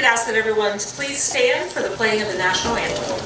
could ask that everyone please stand for the playing of the national anthem.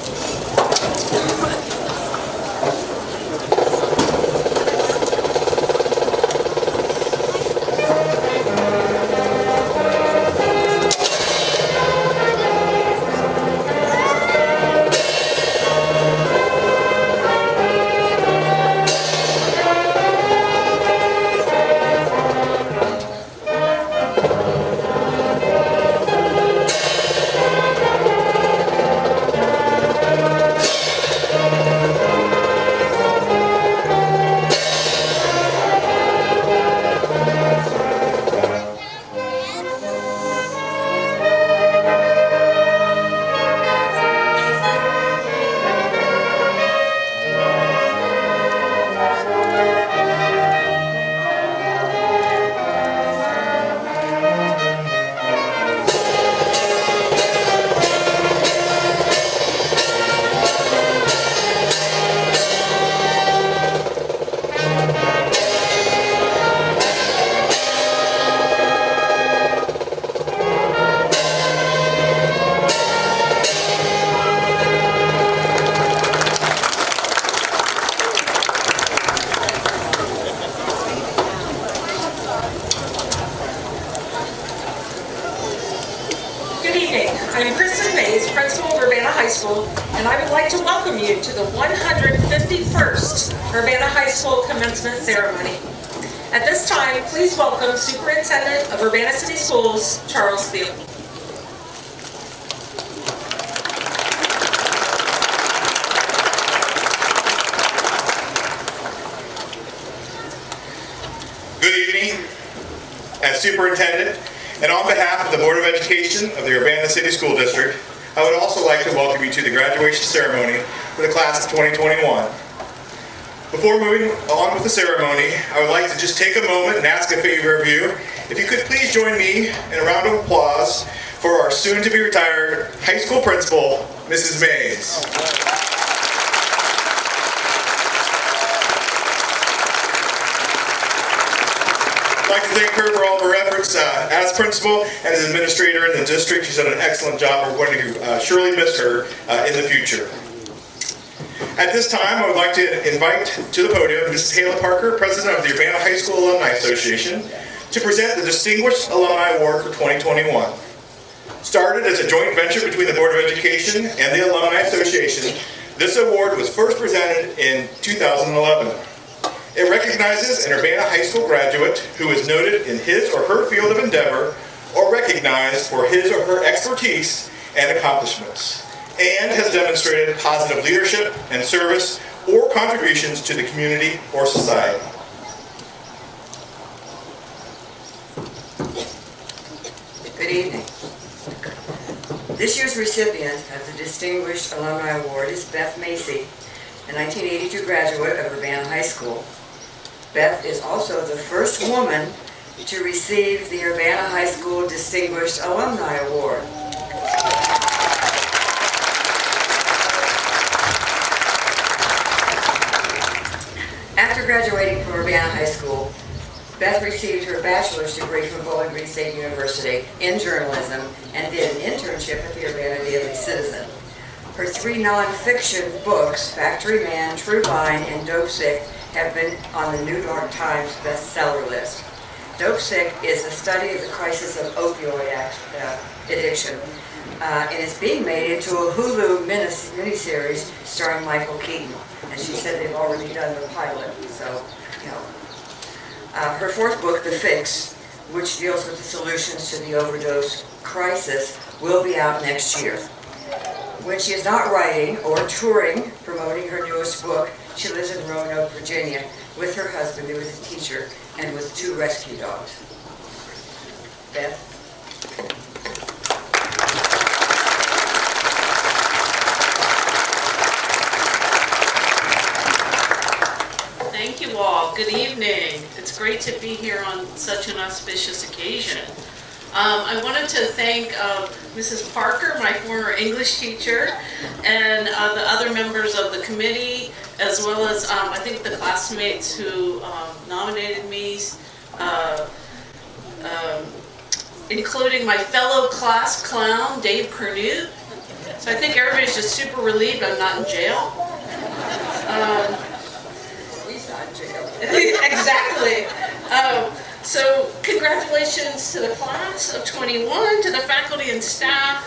Principal of Urbana High School, and I would like to welcome you to the 151st Urbana High School Commencement Ceremony. At this time, please welcome Superintendent of Urbana City Schools, Charles Thiel. Good evening. As Superintendent, and on behalf of the Board of Education of the Urbana City School District, I would also like to welcome you to the graduation ceremony for the class of 2021. Before moving on with the ceremony, I would like to just take a moment and ask a favor of you. If you could please join me in a round of applause for our soon-to-be retired high school principal, Mrs. Mays. I'd like to thank her for all of her efforts as principal and as administrator in the district. She's done an excellent job. We're going to surely miss her in the future. At this time, I would like to invite to the podium Mrs. Hayla Parker, President of the Urbana High School Alumni Association, to present the Distinguished Alumni Award for 2021. Started as a joint venture between the Board of Education and the Alumni Association, this award was first presented in 2011. It recognizes an Urbana High School graduate who is noted in his or her field of endeavor or recognized for his or her expertise and accomplishments, and has demonstrated positive leadership and service or contributions to the community or society. Good evening. This year's recipient of the Distinguished Alumni Award is Beth Macy, a 1982 graduate of Urbana High School. Beth is also the first woman to receive the Urbana High School Distinguished Alumni Award. After graduating from Urbana High School, Beth received her bachelor's degree from Bowling Green State University in journalism and did an internship at the Urbana Daily Citizen. Her 3 nonfiction books, Factory Man, True Vine, and Dope Sick, have been on the New York Times bestseller list. Dope Sick is a study of the crisis of opioid addiction, and it's being made into a Hulu miniseries starring Michael Keaton. And she said they've already done the pilot, so, you know. Her 4th book, The Fix, which deals with the solutions to the overdose crisis, will be out next year. When she is not writing or touring, promoting her newest book, she lives in Roanoke, Virginia, with her husband, who is a teacher, and with 2 rescue dogs. Beth? Thank you all. Good evening. It's great to be here on such an auspicious occasion. I wanted to thank Mrs. Parker, my former English teacher, and the other members of the committee, as well as I think the classmates who nominated me, including my fellow class clown, Dave Cornute. So I think everybody's just super relieved I'm not in jail. He's not in jail. Exactly. So congratulations to the class of 21, to the faculty and staff,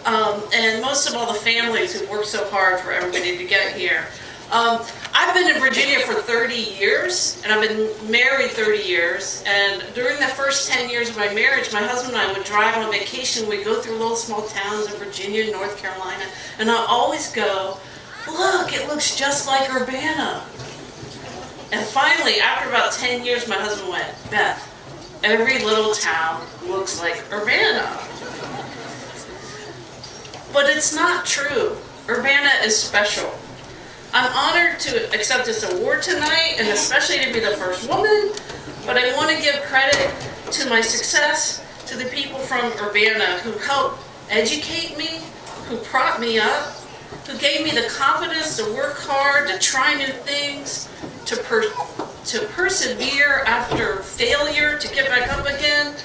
and most of all the families who worked so hard for everybody to get here. I've been in Virginia for 30 years, and I've been married 30 years, and during the first 10 years of my marriage, my husband and I would drive on vacation. We'd go through little small towns in Virginia, North Carolina, and I'd always go, look, it looks just like Urbana. And finally, after about 10 years, my husband went, Beth, every little town looks like Urbana. But it's not true. Urbana is special. I'm honored to accept this award tonight, and especially to be the first woman, but I want to give credit to my success to the people from Urbana who helped educate me, who propped me up, who gave me the confidence to work hard, to try new things, to persevere after failure, to get back up again.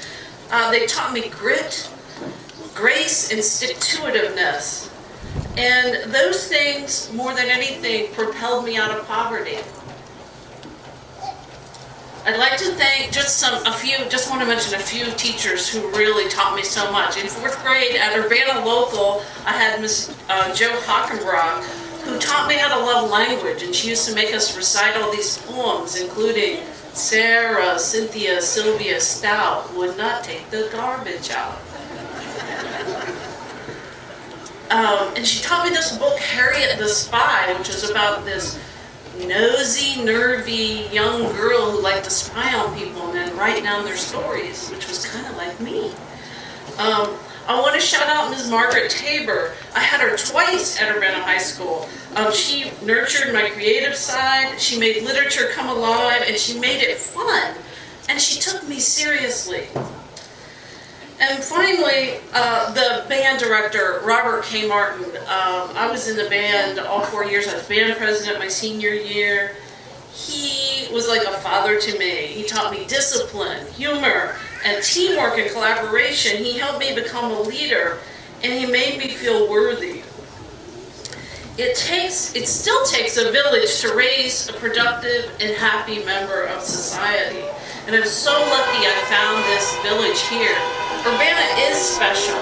They taught me grit, grace, and stick-to-itiveness. And those things, more than anything, propelled me out of poverty. I'd like to thank just want to mention a few teachers who really taught me so much. In 4th grade at Urbana Local, I had Miss Jo Hockenbrock, who taught me how to love language, and she used to make us recite all these poems, including Sarah, Cynthia, Sylvia Stout would not take the garbage out. And she taught me this book, Harriet the Spy, which is about this nosy, nervy young girl who liked to spy on people and then write down their stories, which was kind of like me. I want to shout out Ms. Margaret Tabor. I had her twice at Urbana High School. She nurtured my creative side, she made literature come alive, and she made it fun. And she took me seriously. And finally, the band director, Robert K. Martin. I was in the band all 4 years. I was band president my senior year. He was like a father to me. He taught me discipline, humor, and teamwork and collaboration. He helped me become a leader, and he made me feel worthy. It still takes a village to raise a productive and happy member of society. And I'm so lucky I found this village here. Urbana is special,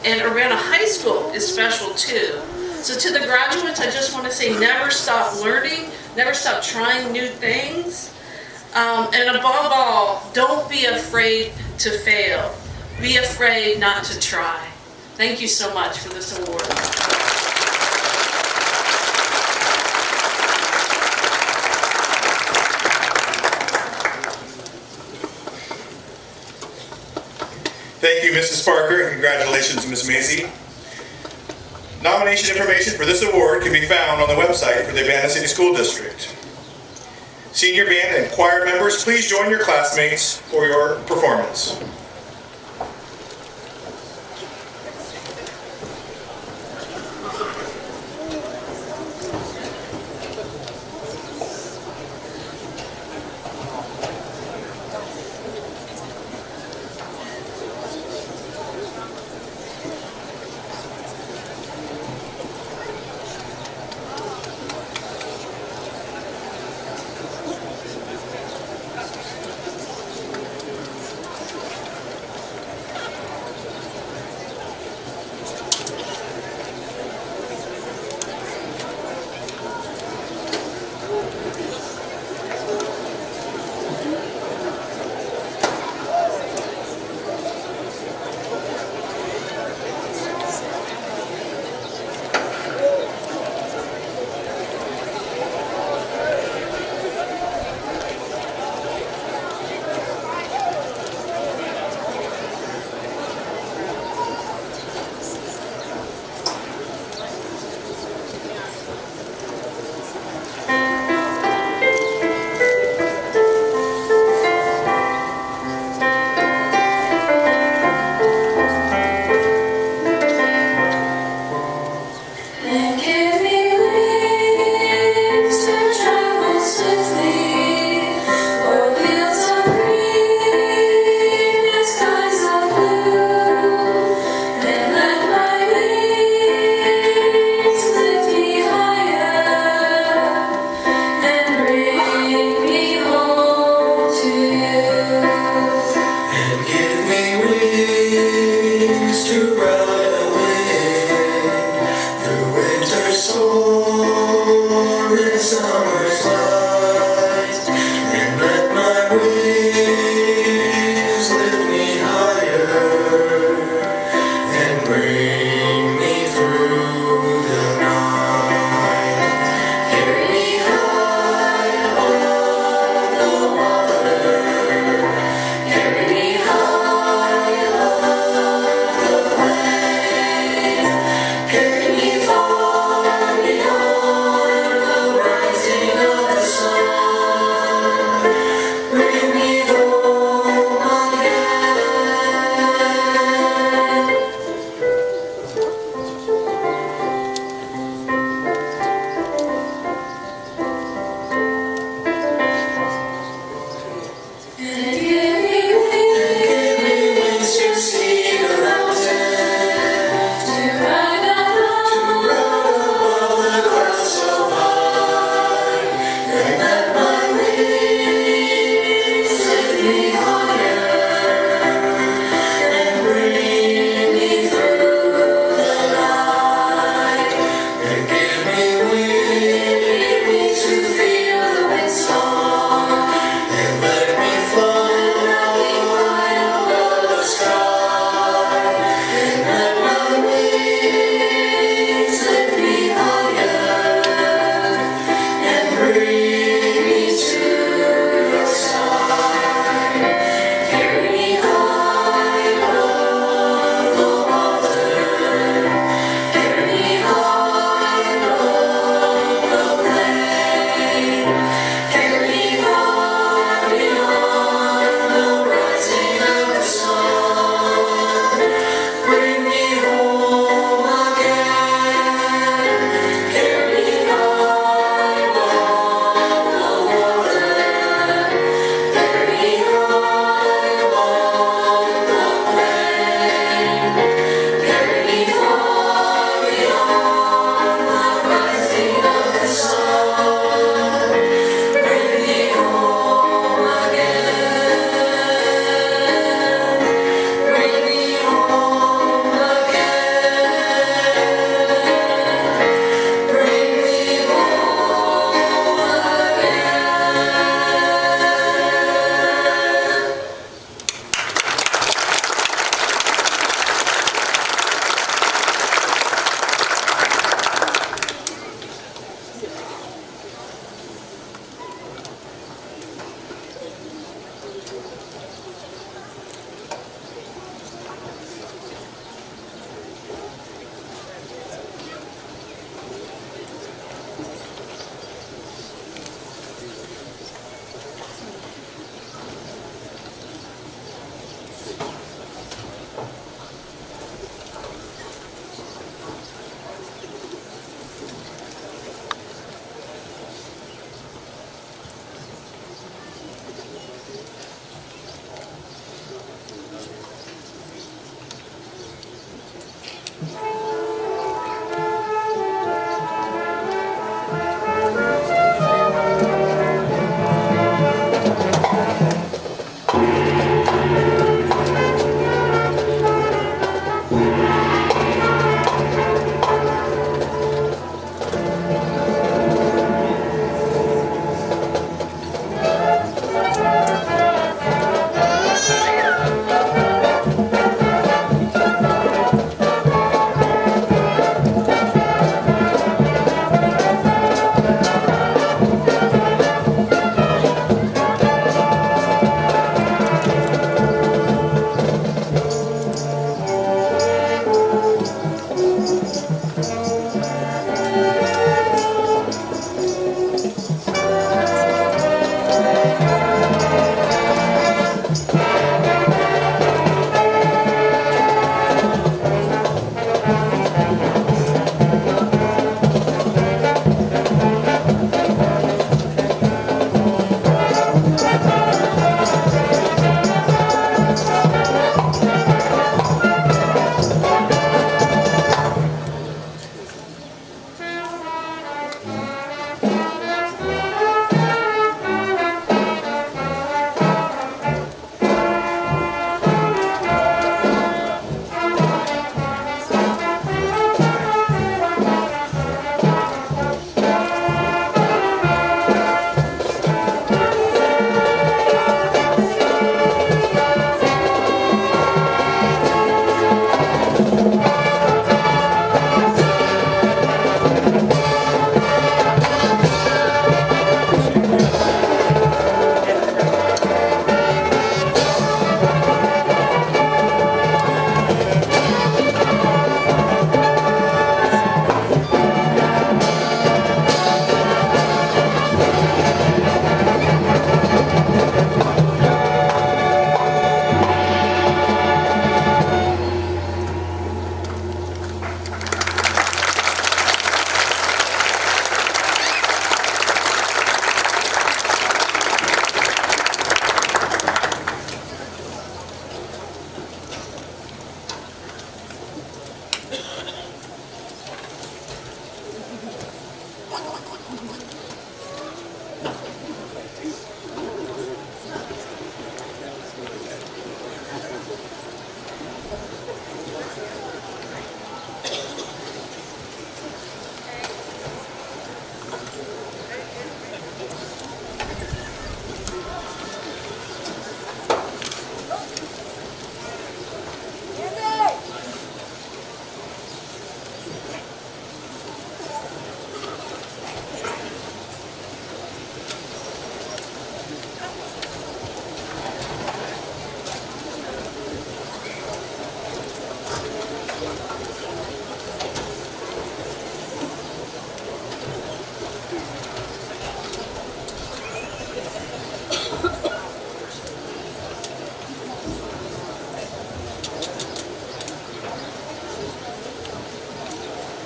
and Urbana High School is special too. So to the graduates, I just want to say never stop learning, never stop trying new things, and above all, don't be afraid to fail. Be afraid not to try. Thank you so much for this award. Thank you, Mrs. Parker, and congratulations, Ms. Mazie. Nomination information for this award can be found on the website for the Urbana City School District. Senior band and choir members, please join your classmates for your performance.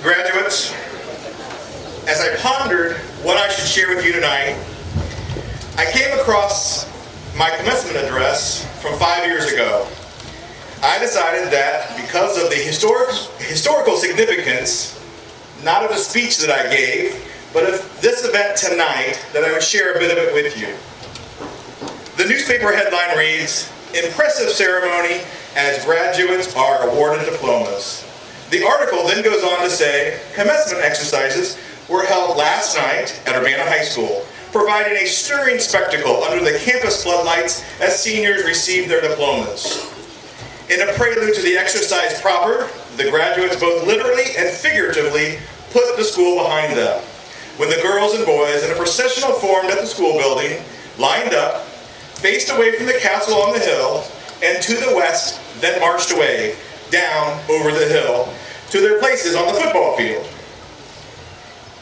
Graduates, as I pondered what I should share with you tonight, I came across my commencement address from 5 years ago. I decided that because of the historical significance, not of the speech that I gave, but of this event tonight, that I would share a bit of it with you. The newspaper headline reads, "Impressive ceremony as graduates are awarded diplomas." The article then goes on to say, commencement exercises were held last night at Urbana High School, providing a stirring spectacle under the campus floodlights as seniors received their diplomas. In a prelude to the exercise proper, the graduates both literally and figuratively put the school behind them, when the girls and boys in a processional formed at the school building, lined up, faced away from the castle on the hill, and to the west, then marched away, down over the hill, to their places on the football field.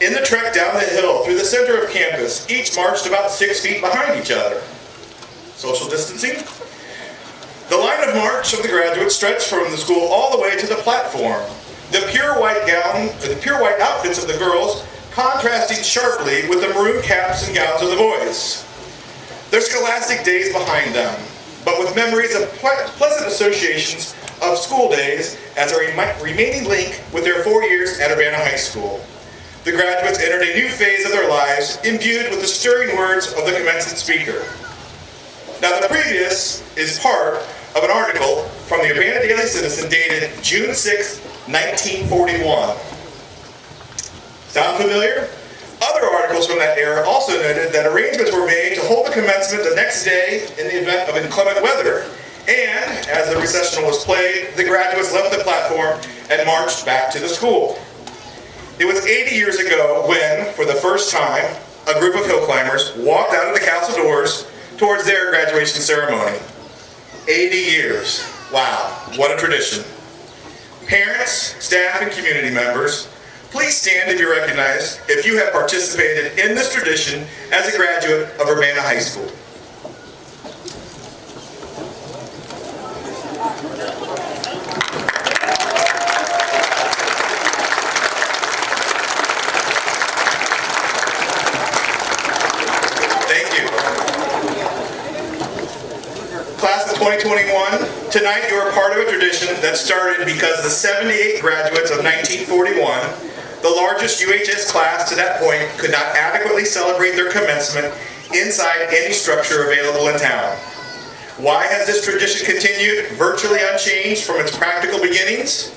In the trek down the hill through the center of campus, each marched about 6 feet behind each other. Social distancing? The line of march of the graduates stretched from the school all the way to the platform. The pure white outfits of the girls contrasting sharply with the maroon caps and gowns of the boys. Their scholastic days behind them, but with memories of pleasant associations of school days as a remaining link with their 4 years at Urbana High School. The graduates entered a new phase of their lives, imbued with the stirring words of the commencement speaker. Now, the previous is part of an article from the Urbana Daily Citizen dated June 6, 1941. Sound familiar? Other articles from that era also noted that arrangements were made to hold the commencement the next day in the event of inclement weather, and as the recessional was played, the graduates left the platform and marched back to the school. It was 80 years ago when, for the first time, a group of hill climbers walked out of the castle doors towards their graduation ceremony. 80 years. Wow, what a tradition. Parents, staff, and community members, Please stand to be recognized if you have participated in this tradition as a graduate of Urbana High School. Class of 2021, tonight you are part of a tradition that started because the 78 graduates of 1941, the largest UHS class to that point, could not adequately celebrate their commencement inside any structure available in town. Why has this tradition continued virtually unchanged from its practical beginnings?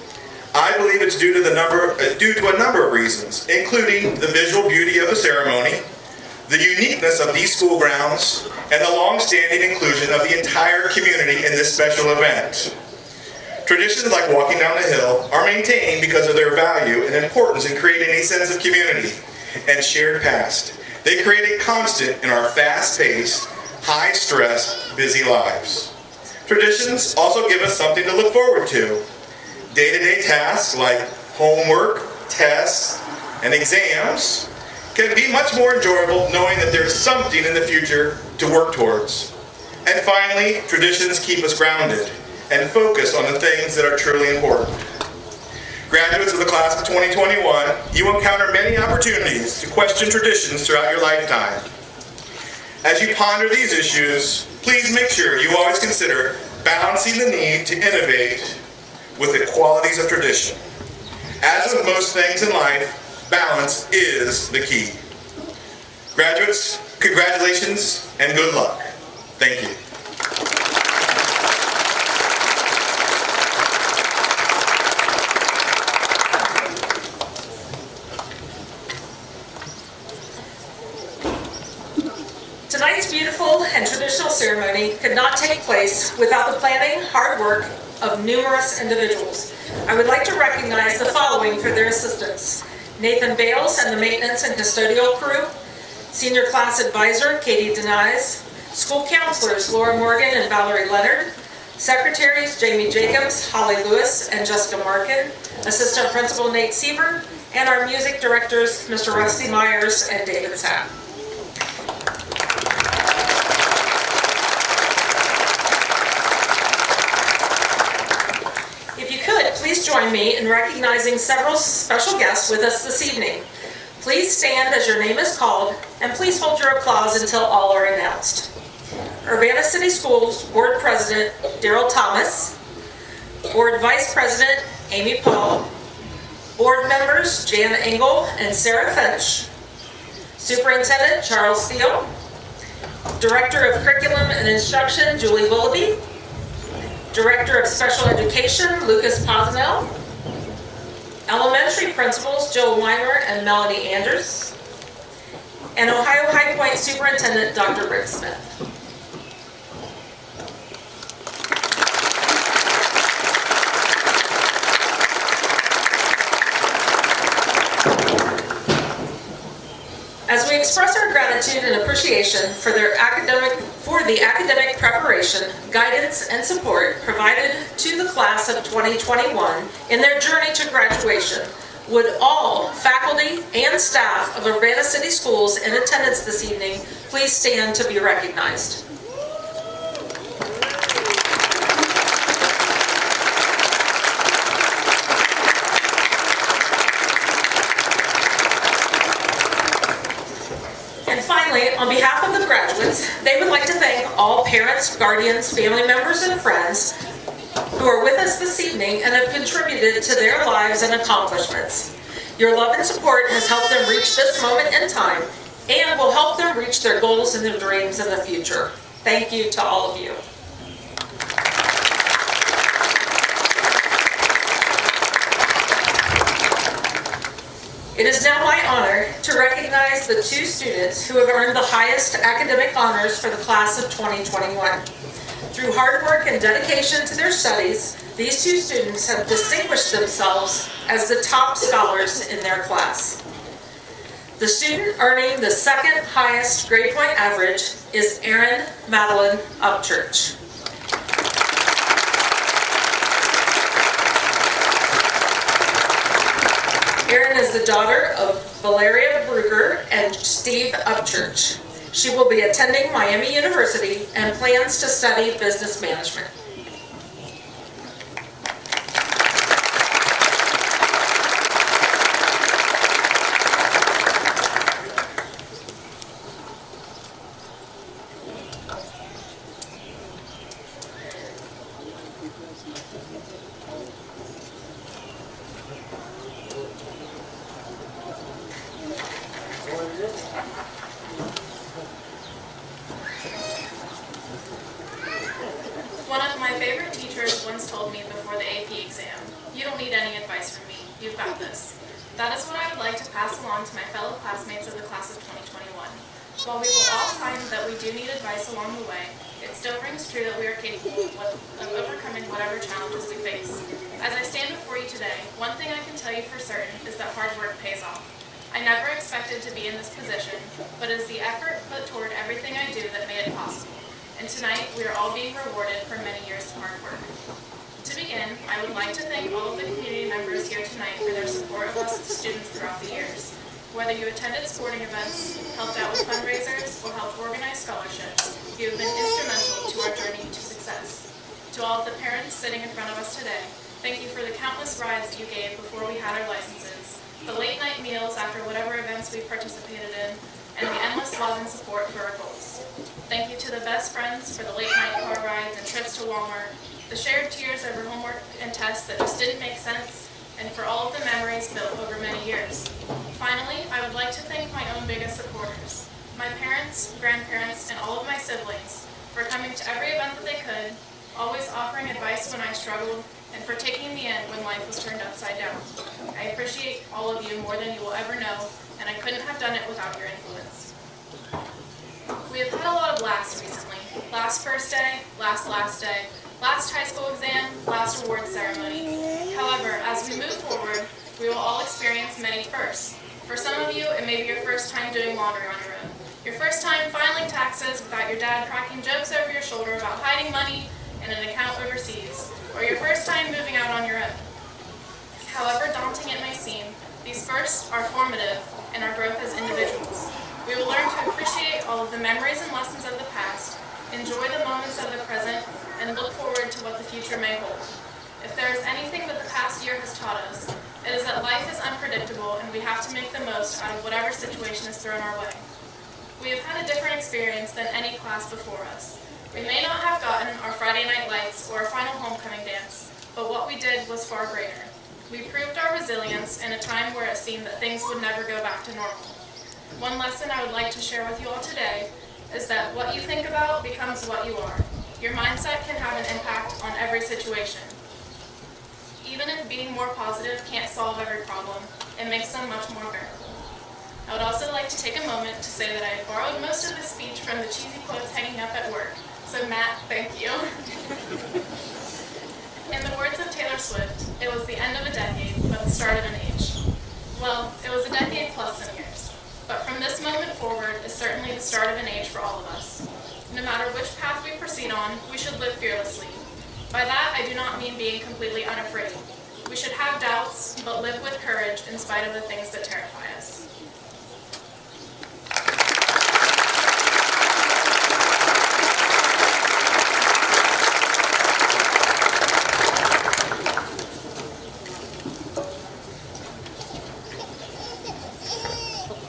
I believe it's due to a number of reasons, including the visual beauty of the ceremony, the uniqueness of these school grounds, and the long-standing inclusion of the entire community in this special event. Traditions like walking down the hill are maintained because of their value and importance in creating a sense of community and shared past. They create a constant in our fast-paced, high-stress, busy lives. Traditions also give us something to look forward to. Day-to-day tasks like homework, tests, and exams can be much more enjoyable knowing that there's something in the future to work towards. And finally, traditions keep us grounded and focused on the things that are truly important. Graduates of the class of 2021, you encounter many opportunities to question traditions throughout your lifetime. As you ponder these issues, please make sure you always consider balancing the need to innovate with the qualities of tradition. As with most things in life, balance is the key. Graduates, congratulations and good luck. Thank you. Tonight's beautiful and traditional ceremony could not take place without the planning, hard work of numerous individuals. I would like to recognize the following for their assistance: Nathan Bales and the maintenance and custodial crew, senior class advisor Katie Denies, school counselors Laura Morgan and Valerie Leonard, secretaries Jamie Jacobs, Holly Lewis, and Jessica Markin, assistant principal Nate Siever, and our music directors Mr. Rusty Myers and David Sapp. Please join me in recognizing several special guests with us this evening. Please stand as your name is called, and please hold your applause until all are announced. Urbana City Schools Board President Daryl Thomas, Board Vice President Amy Paul, Board members Jan Engel and Sarah Finch, Superintendent Charles Steele, Director of Curriculum and Instruction Julie Willoughby, Director of Special Education, Lucas Posnell. Elementary Principals, Joe Weimer and Melanie Anders. And Ohio High Point Superintendent, Dr. Rick Smith. As we express our gratitude and appreciation for the academic preparation, guidance, and support provided to the class of 2021 in their journey to graduation, would all faculty and staff of Urbana City Schools in attendance this evening please stand to be recognized. On behalf of the graduates, they would like to thank all parents, guardians, family members, and friends who are with us this evening and have contributed to their lives and accomplishments. Your love and support has helped them reach this moment in time and will help them reach their goals and their dreams in the future. Thank you to all of you. It is now my honor to recognize the two students who have earned the highest academic honors for the class of 2021. Through hard work and dedication to their studies, these two students have distinguished themselves as the top scholars in their class. The student earning the second highest grade point average is Erin Madeline Upchurch. Erin is is the daughter of Valeria Brugger and Steve Upchurch. She will be attending Miami University and plans to study business management. One of my favorite teachers once told me before the AP exam, "You don't need any advice from me. You've got this." That is what I would like to pass along to my fellow classmates of the class of 2021. While we will all find that we do need advice along the way, it still rings true that we are capable of overcoming whatever challenges we face. As I stand before you today, one thing I can tell you for certain is that hard work pays off. I never expected to be in this position, but it is the effort put toward everything I do that made it possible. And tonight, we are all being rewarded for many years of hard work. To begin, I would like to thank all of the community members here tonight for their support of us students throughout the years. Whether you attended sporting events, helped out with fundraisers, or helped organize scholarships, you have been instrumental to our journey to success. To all of the parents sitting in front of us today, thank you for the countless rides you gave before we had our licenses, the late night meals after whatever events we participated in, and the endless love and support for our goals. Thank you to the best friends for the late night car rides and trips to Walmart, the shared tears over homework and tests that just didn't make sense, and for all of the memories built over many years. Finally, I would like to thank my own biggest supporters, my parents, grandparents, and all of my siblings, for coming to every event that they could, always offering advice when I struggled, and for taking me in when life was turned upside down. I appreciate all of you more than you will ever know, and I couldn't have done it without your influence. We have had a lot of laughs recently. Last first day, last day, last high school exam, last award ceremony. However, as we move forward, we will all experience many firsts. For some of you, it may be your first time doing laundry on your own. Your first time filing taxes without your dad cracking jokes over your shoulder about hiding money in an account overseas. Or your first time moving out on your own. However daunting it may seem, these firsts are formative in our growth as individuals. We will learn to appreciate all of the memories and lessons of the past, enjoy the moments of the present, and look forward to what the future may hold. If there is anything that the past year has taught us, it is that life is unpredictable and we have to make the most out of whatever situation is thrown our way. We have had a different experience than any class before us. We may not have gotten our Friday night lights or our final homecoming dance, but what we did was far greater. We proved our resilience in a time where it seemed that things would never go back to normal. One lesson I would like to share with you all today is that what you think about becomes what you are. Your mindset can have an impact on every situation. Even if being more positive can't solve every problem, it makes them much more bearable. I would also like to take a moment to say that I had borrowed most of this speech from the cheesy quotes hanging up at work. So Matt, thank you. In the words of Taylor Swift, it was the end of a decade, but the start of an age. Well, it was a decade plus some years. But from this moment forward is certainly the start of an age for all of us. No matter which path we proceed on, we should live fearlessly. By that, I do not mean being completely unafraid. We should have doubts, but live with courage in spite of the things that terrify us.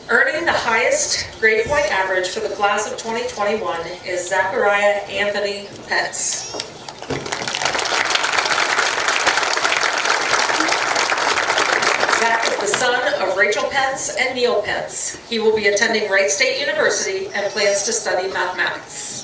Earning the highest grade point average for the class of 2021 is Zachariah Anthony Pence. Zach is the son of Rachel Pence and Neil Pence. He will be attending Wright State University and plans to study mathematics.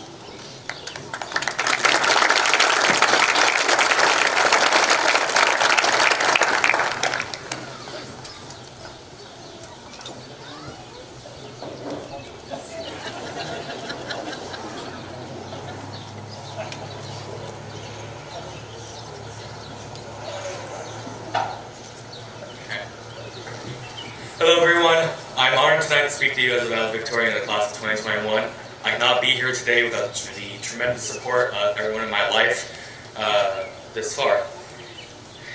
Hello everyone, I'm honored tonight to speak to you as a valedictorian of the class of 2021. I cannot be here today without the tremendous support of everyone in my life this far.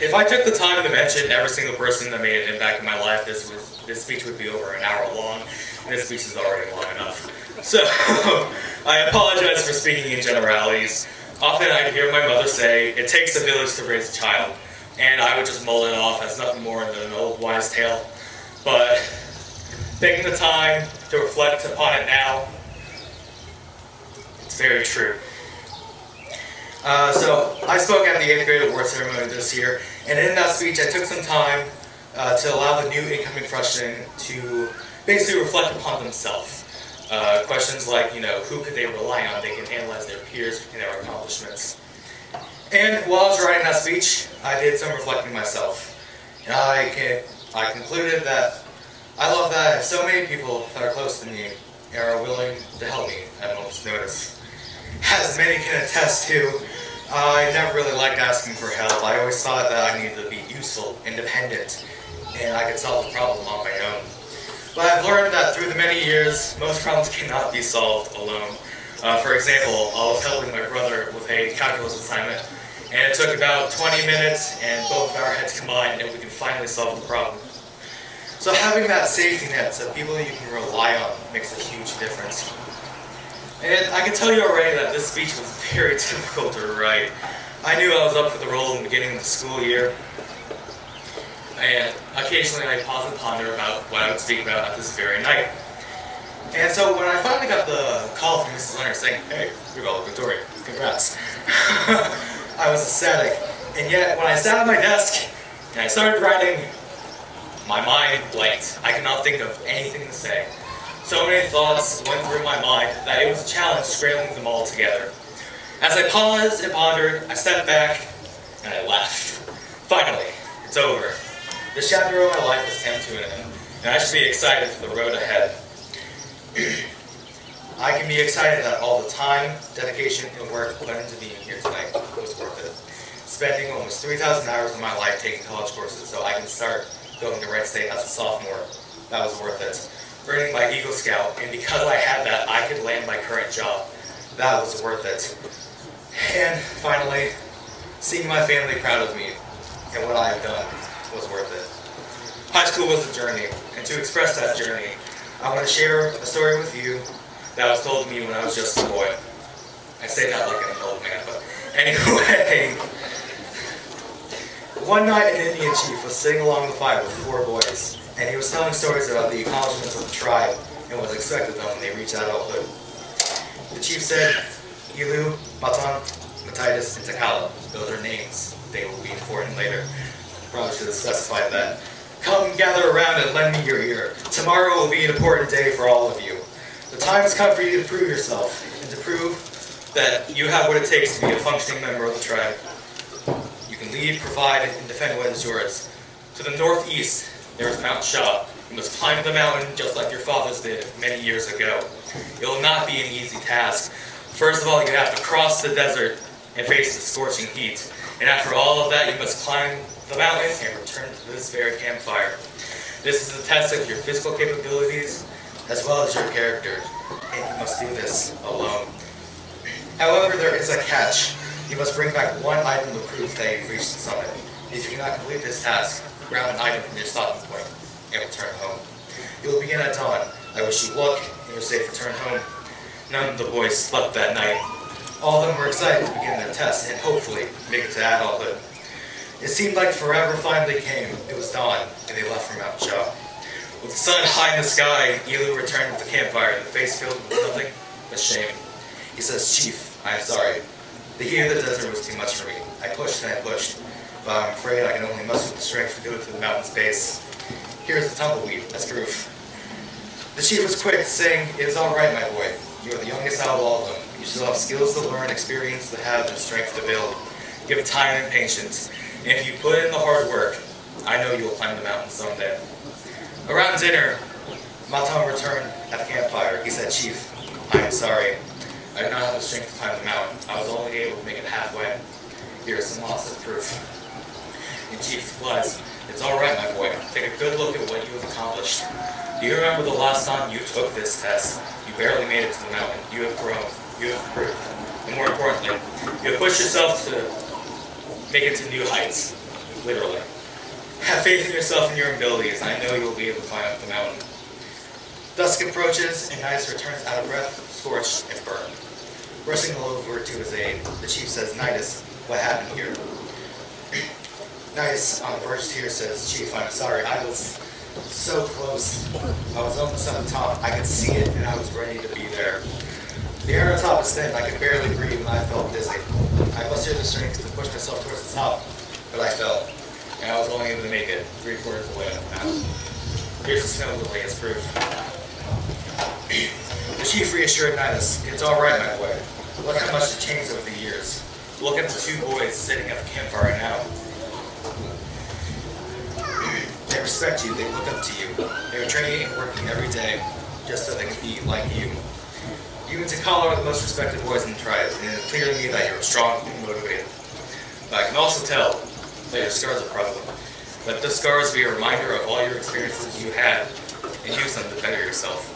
If I took the time to mention every single person that made an impact in my life, this speech would be over an hour long, and this speech is already long enough. So, I apologize for speaking in generalities. Often I'd hear my mother say, "It takes a village to raise a child," and I would just mull it off as nothing more than an old wives' tale. But taking the time to reflect upon it now, it's very true. So I spoke at the 8th grade award ceremony this year, and in that speech I took some time to allow the new incoming freshmen to basically reflect upon themselves. Questions like, who could they rely on? They can analyze their peers and their accomplishments. And while I was writing that speech, I did some reflecting myself. And I concluded that I love that I have so many people that are close to me and are willing to help me at a moment's notice. As many can attest to, I never really liked asking for help. I always thought that I needed to be useful, independent, and I could solve the problem on my own. But I've learned that through the many years, most problems cannot be solved alone. For example, I was helping my brother with a calculus assignment, and it took about 20 minutes, and both of our heads combined, and we could finally solve the problem. So having that safety net of people you can rely on makes a huge difference. And I can tell you already that this speech was very difficult to write. I knew I was up for the role in the beginning of the school year, and occasionally I pause and ponder about what I would speak about at this very night. And so when I finally got the call from Mrs. Leonard saying, "Hey, you're valedictorian, congrats," I was ecstatic. And yet, when I sat at my desk and I started writing, my mind blanked. I could not think of anything to say. So many thoughts went through my mind that it was a challenge scrambling them all together. As I paused and pondered, I stepped back and I laughed. Finally, it's over. This chapter of my life has come to an end, and I should be excited for the road ahead. I can be excited that all the time, dedication, and work put into being here tonight was worth it. Spending almost 3,000 hours of my life taking college courses so I can start going to Red State as a sophomore, that was worth it. Earning my Eagle Scout, and because I had that, I could land my current job. That was worth it. And finally, seeing my family proud of me and what I have done was worth it. High school was a journey, and to express that journey, I want to share a story with you that was told to me when I was just a boy. I say that like an old man, but anyway. One night, an Indian chief was sitting along the fire with 4 boys, and he was telling stories about the accomplishments of the tribe and what was expected of them when they reached adulthood. The chief said, "Ilu, Matan, Matitis, and Takala. Those are names. They will be important later." Probably should have specified that. "Come gather around and lend me your ear. Tomorrow will be an important day for all of you. The time has come for you to prove yourself and to prove that you have what it takes to be a functioning member of the tribe. You can lead, provide, and defend what is yours. To the northeast, there is Mount Shah. You must climb the mountain just like your fathers did many years ago. It will not be an easy task. First of all, you have to cross the desert and face the scorching heat. And after all of that, you must climb the mountain and return to this very campfire. This is a test of your physical capabilities as well as your character, and you must do this alone. However, there is a catch. You must bring back one item of proof that you've reached the summit. If you cannot complete this task, grab an item from your stopping point and return home. You will begin at dawn. I wish you luck in your safe return home." None of the boys slept that night. All of them were excited to begin their test and hopefully make it to adulthood. It seemed like forever finally came. It was dawn, and they left for Mount Shah. With the sun high in the sky, Elu returned with the campfire, the face filled with nothing but shame. He says, "Chief, I am sorry. The heat of the desert was too much for me. I pushed and I pushed, but I'm afraid I can only muster the strength to do it to the mountain's base. Here's the tumbleweed as proof." The chief was quick, saying, "It is all right, my boy. You are the youngest out of all of them. You still have skills to learn, experience to have, and strength to build. Give it time and patience. And if you put in the hard work, I know you will climb the mountain someday." Around dinner, Matan returned at the campfire. He said, "Chief, I am sorry. I did not have the strength to climb the mountain. I was only able to make it halfway. Here is some loss of proof." And Chief replies, "It's all right, my boy. Take a good look at what you have accomplished. Do you remember the last time you took this test? You barely made it to the mountain. You have grown. You have improved. And more importantly, you have pushed yourself to make it to new heights. literally. Have faith in yourself and your abilities, and I know you will be able to climb up the mountain. Dusk approaches, and Nidus returns out of breath, scorched, and burned. Rushing over to his aid, the chief says, "Nidus, what happened here?" Nidus, on the verge of tears, says, "Chief, I'm sorry. I was so close. I was almost on the top. I could see it, and I was ready to be there. The air on top was thin. I could barely breathe, and I felt dizzy. I mustered the strength to push myself towards the top, but I fell, and I was only able to make it 3/4 of the way up the mountain. Here's the snow lily as proof." The chief reassured Nidus, "It's all right, my boy. Look how much it changed over the years. Look at the two boys sitting at the campfire now. They respect you. They look up to you. They are training and working every day just so they can be like you. You and Takala are the most respected boys in the tribe, and it's clear to me that you're strong and motivated. But I can also tell that your scars are prevalent. Let those scars be a reminder of all your experiences you had, and use them to better yourself.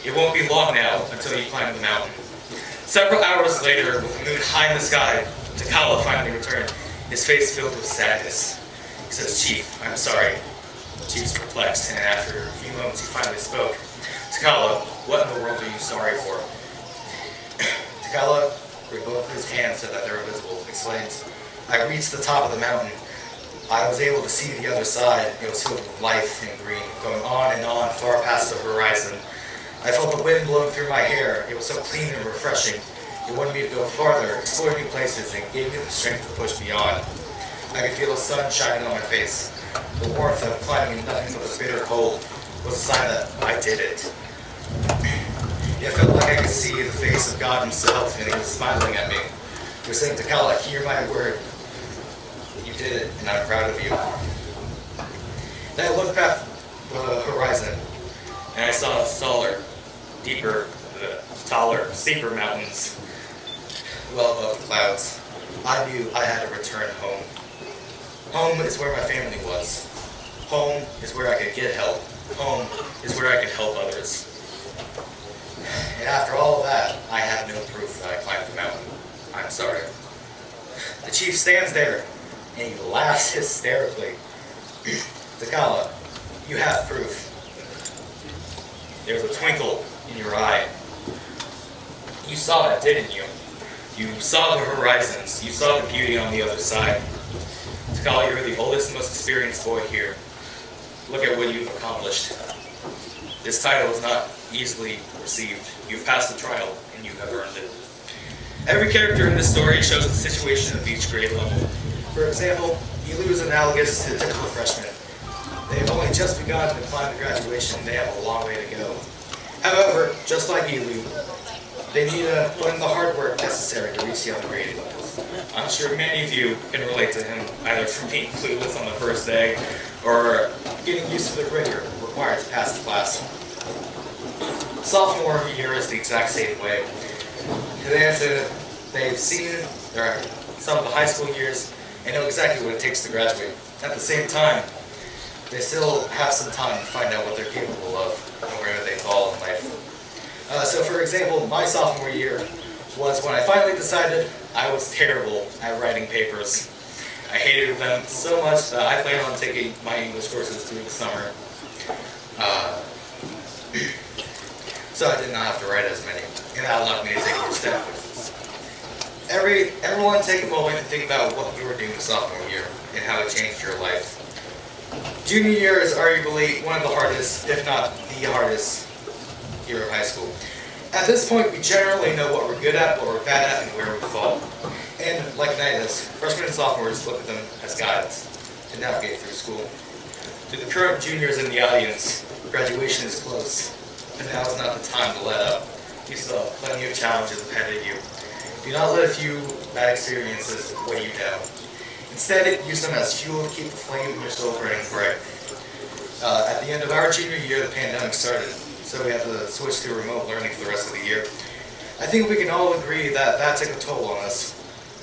It won't be long now until you climb the mountain." Several hours later, with the moon high in the sky, Takala finally returned, his face filled with sadness. He says, "Chief, I'm sorry." The chief's perplexed, and after a few moments he finally spoke. "Takala, what in the world are you sorry for?" Takala, with both his hands so that they were visible, explains, "I reached the top of the mountain. I was able to see the other side. It was filled with life and green, going on and on, far past the horizon. I felt the wind blowing through my hair. It was so clean and refreshing. It wanted me to go farther, explore new places, and gave me the strength to push beyond. I could feel the sun shining on my face. The warmth of climbing nothing but the bitter cold was a sign that I did it. It felt like I could see the face of God himself, and he was smiling at me. He was saying, 'Takala, hear my word. You did it, and I'm proud of you.' Then I looked past the horizon, and I saw taller, steeper mountains well above the clouds. I knew I had to return home. Home is where my family was. Home is where I could get help. Home is where I could help others. And after all of that, I have no proof that I climbed the mountain. I'm sorry." The chief stands there, and he laughs hysterically. "Takala, you have proof. There's a twinkle in your eye. You saw it, didn't you? You saw the horizons. You saw the beauty on the other side. Takala, you're the oldest and most experienced boy here. Look at what you've accomplished. This title is not easily received. You've passed the trial, and you have earned it." Every character in this story shows the situation of each grade level. For example, Elu is analogous to the typical freshman. They have only just begun to climb the graduation, and they have a long way to go. However, just like Elu, they need to put in the hard work necessary to reach the other grade levels. I'm sure many of you can relate to him, either from being clueless on the first day, or getting used to the rigor required to pass the class. Sophomore year is the exact same way. They've seen some of the high school years and know exactly what it takes to graduate. At the same time, they still have some time to find out what they're capable of and where they fall in life. So for example, my sophomore year was when I finally decided I was terrible at writing papers. I hated them so much that I planned on taking my English courses through the summer. So I did not have to write as many, and that allowed me to take more STEM courses. Everyone take a moment and think about what you were doing sophomore year and how it changed your life. Junior year is arguably one of the hardest, if not the hardest, year of high school. At this point, we generally know what we're good at, what we're bad at, and where we fall. And like Nidus, freshmen and sophomores look at them as guides to navigate through school. To the current juniors in the audience, graduation is close, and now is not the time to let up. You still have plenty of challenges ahead of you. Do not let a few bad experiences weigh you down. Instead, use them as fuel to keep the flame in your soul burning bright. At the end of our junior year, the pandemic started, so we had to switch to remote learning for the rest of the year. I think we can all agree that that took a toll on us.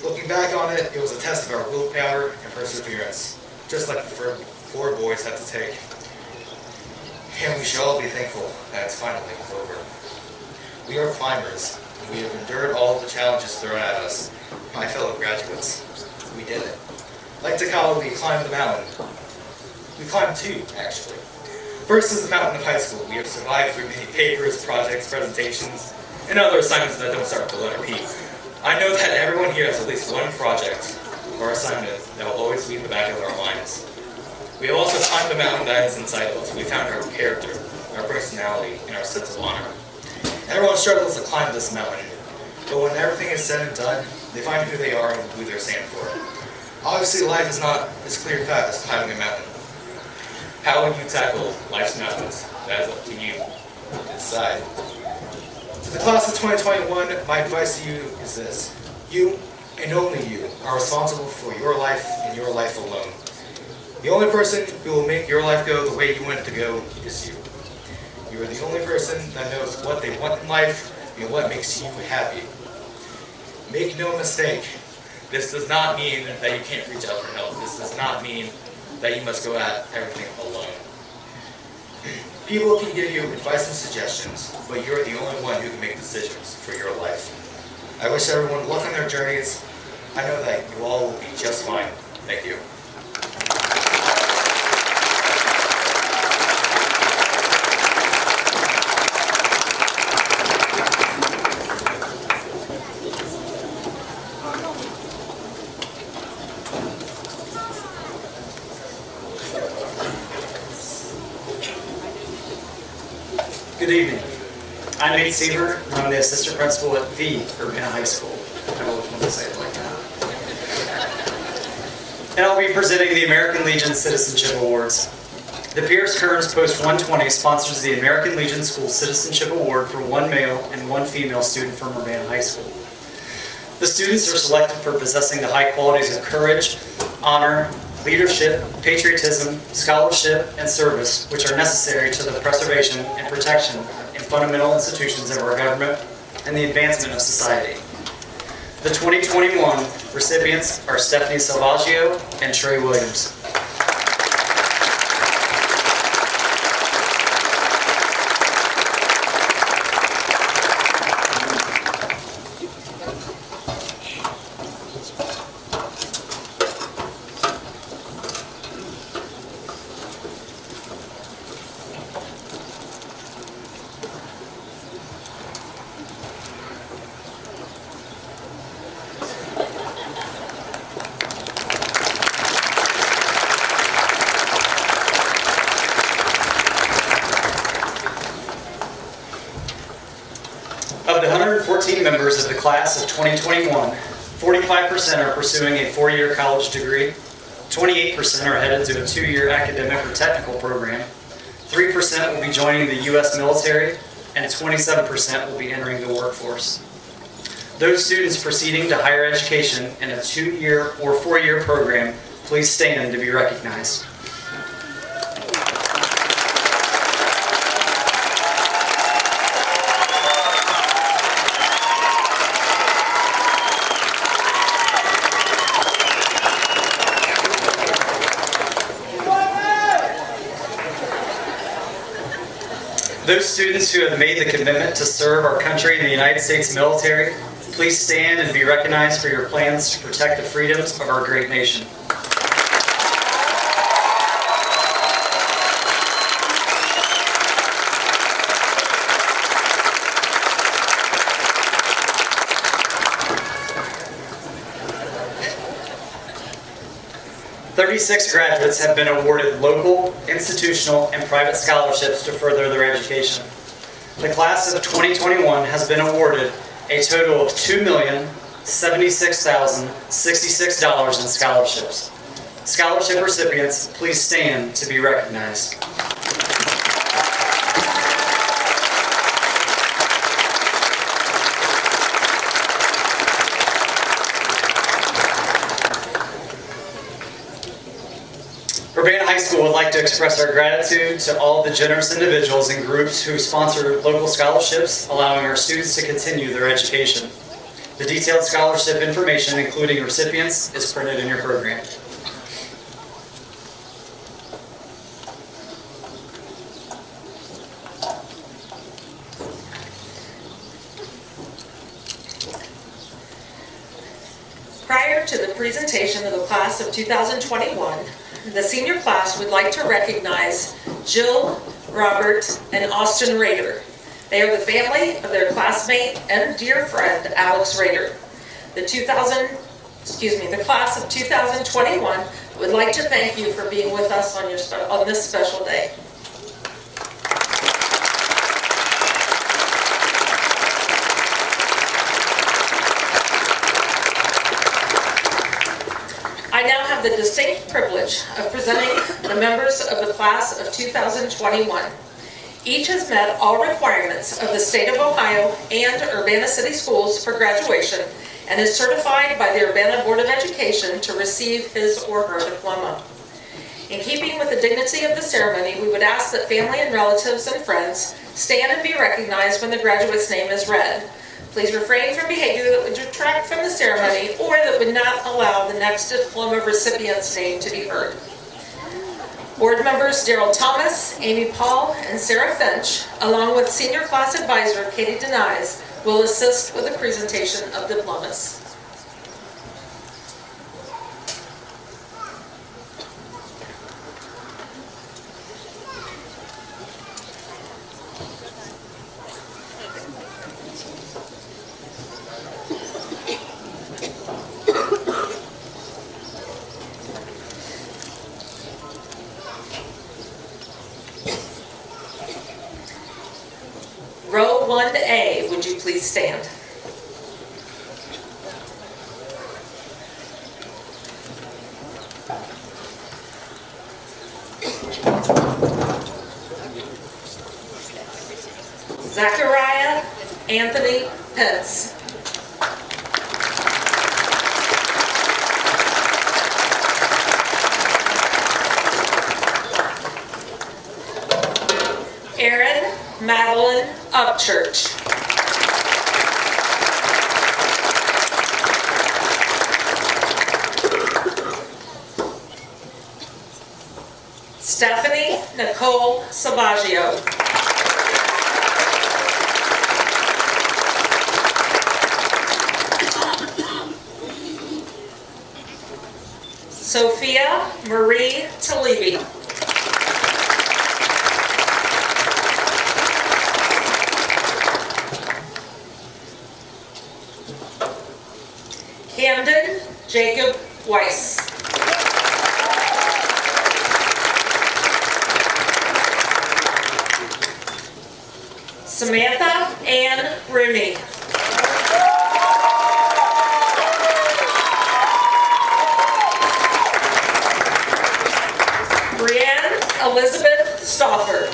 Looking back on it, it was a test of our willpower and perseverance, just like the four boys had to take. And we should all be thankful that it's finally over. We are climbers, and we have endured all of the challenges thrown at us. My fellow graduates, we did it. Like to call it, we climbed the mountain. We climbed two, actually. First is the mountain of high school. We have survived through many papers, projects, presentations, and other assignments that don't start with the letter P. I know that everyone here has at least one project or assignment that will always be in the back of our minds. We have also climbed the mountain that is inside of us. We found our character, our personality, and our sense of honor. Everyone struggles to climb this mountain, but when everything is said and done, they find who they are and who they're standing for. Obviously, life is not as clear-cut as climbing a mountain. How would you tackle life's mountains? That is up to you to decide. To the class of 2021, my advice to you is this. You, and only you, are responsible for your life and your life alone. The only person who will make your life go the way you want it to go is you. You are the only person that knows what they want in life and what makes you happy. Make no mistake, this does not mean that you can't reach out for help. This does not mean that you must go at everything alone. People can give you advice and suggestions, but you're the only one who can make decisions for your life. I wish everyone luck on their journeys. I know that you all will be just fine. Thank you. Good evening. I'm Nate Seaver, and I'm the assistant principal at the Urbana High School. I always want to say it like that. And I'll be presenting the American Legion Citizenship Awards. The Pierce Kearns Post 120 sponsors the American Legion School Citizenship Award for one male and one female student from Urbana High School. The students are selected for possessing the high qualities of courage, honor, leadership, patriotism, scholarship, and service, which are necessary to the preservation and protection in fundamental institutions of our government and the advancement of society. The 2021 recipients are Stephanie Salvaggio and Trey Williams. Of the 114 members of the class of 2021, 45% are pursuing a 4-year college degree, 28% are headed to a 2-year academic or technical program, 3% will be joining the U.S. military, and 27% will be entering the workforce. Those students proceeding to higher education in a 2-year or 4-year program, please stand to be recognized. Those students who have made the commitment to serve our country in the United States military, please stand and be recognized for your plans to protect the freedoms of our great nation. "36 graduates have been awarded local, institutional, and private scholarships to further their education. The class of 2021 has been awarded a total of $2,076,066 in scholarships. Scholarship recipients, please stand to be recognized. Urbana High School would like to express our gratitude to all the generous individuals and groups who sponsor local scholarships, allowing our students to continue their education. The detailed scholarship information, including recipients, is printed in your program. Prior to the presentation of the class of 2021, the senior class would like to recognize Jill, Robert, and Austin Rader. They are the family of their classmate and dear friend, Alex Rader. The class of 2021 would like to thank you for being with us on this special day. I now have the distinct privilege of presenting the members of the class of 2021. Each has met all requirements of the state of Ohio and Urbana City Schools for graduation and is certified by the Urbana Board of Education to receive his or her diploma. In keeping with the dignity of the ceremony, we would ask that family and relatives and friends stand and be recognized when the graduate's name is read. Please refrain from behavior that would detract from the ceremony or that would not allow the next diploma recipient's name to be heard. Board members Daryl Thomas, Amy Paul, and Sarah Finch, along with senior class advisor Katie Denies, will assist with the presentation of diplomas. Row 1A, would you please stand? Zachariah Anthony Pence. Erin Madeline Upchurch. Stephanie Nicole Savaggio. Sophia Marie Talibi. Camden Jacob Weiss. Samantha Ann Rooney. Brianne Elizabeth Stauffer.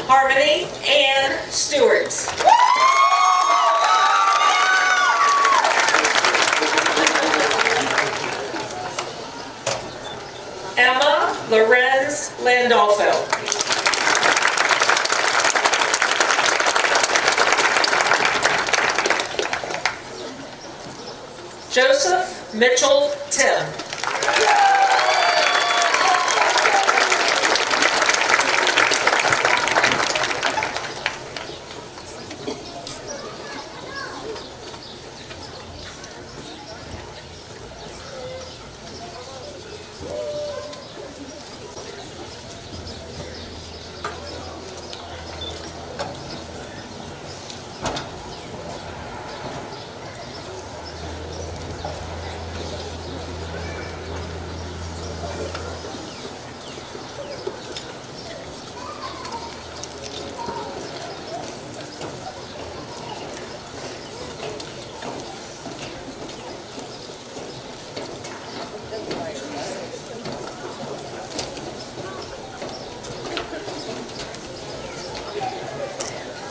Harmony Ann Stewart. Emma Lorenz Landolfo. Joseph Mitchell Tim.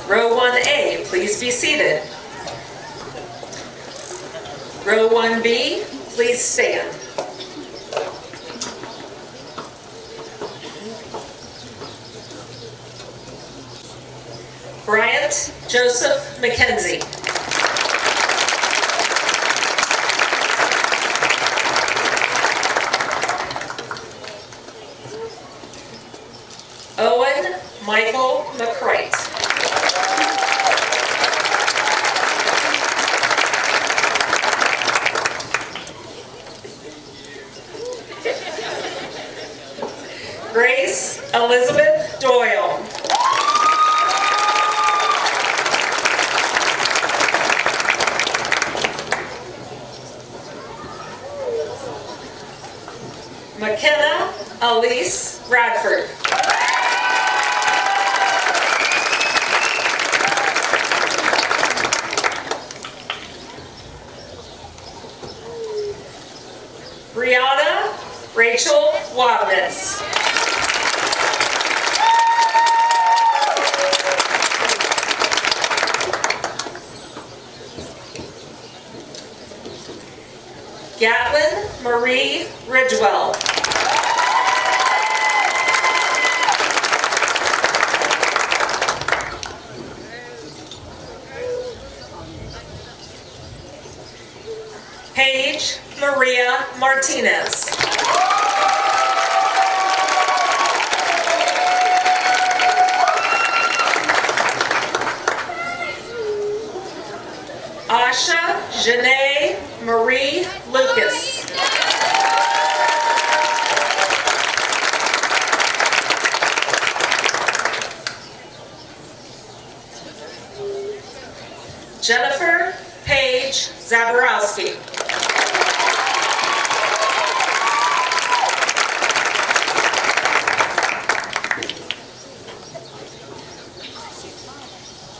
Row 1A, please be seated. Row 1B, please stand. Bryant Joseph McKenzie. Owen Michael McCrite. Grace Elizabeth Doyle. McKenna Elise Bradford. Brianna Rachel Wabnitz. Gatlin Marie Ridgewell. Paige Maria Martinez. Asha Janae Marie Lucas. Jennifer Paige Zaborowski.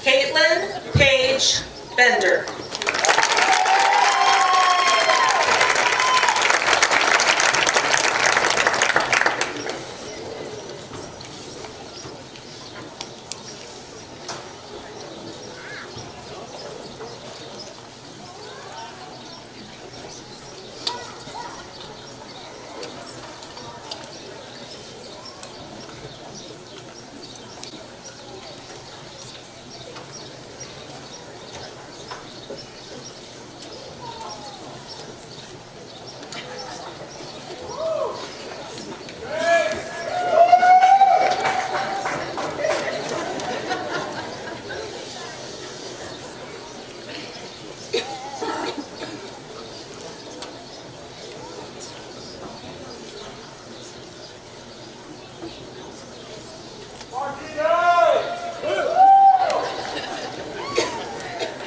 Caitlin Paige Bender.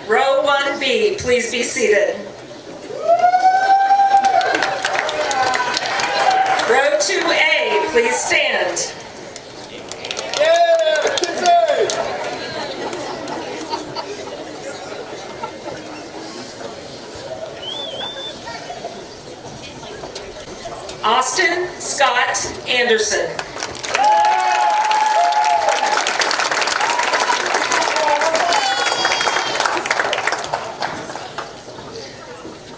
Row 1B, please be seated. Row 2A, please stand. Austin Scott Anderson.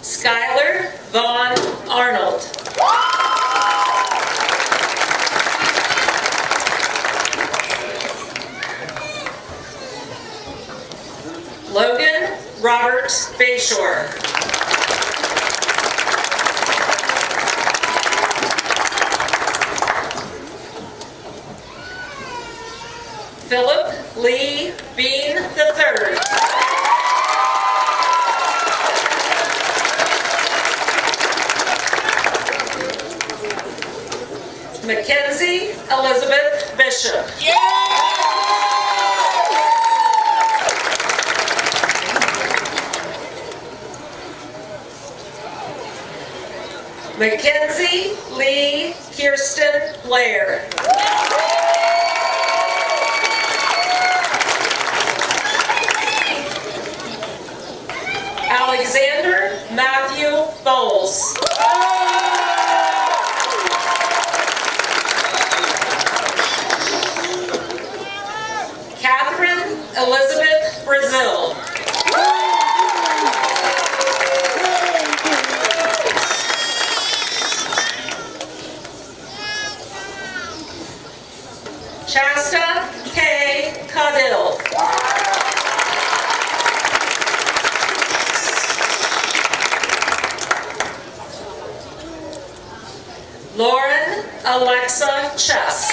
Skylar Vaughn Arnold. Logan Robert Bayshore. Philip Lee Bean III. Mackenzie Elizabeth Bishop. Mackenzie Lee Kirsten Blair. Alexander Matthew Bowles. Catherine Elizabeth Brazil. Shasta K. Caudill. Lauren Alexa Chess.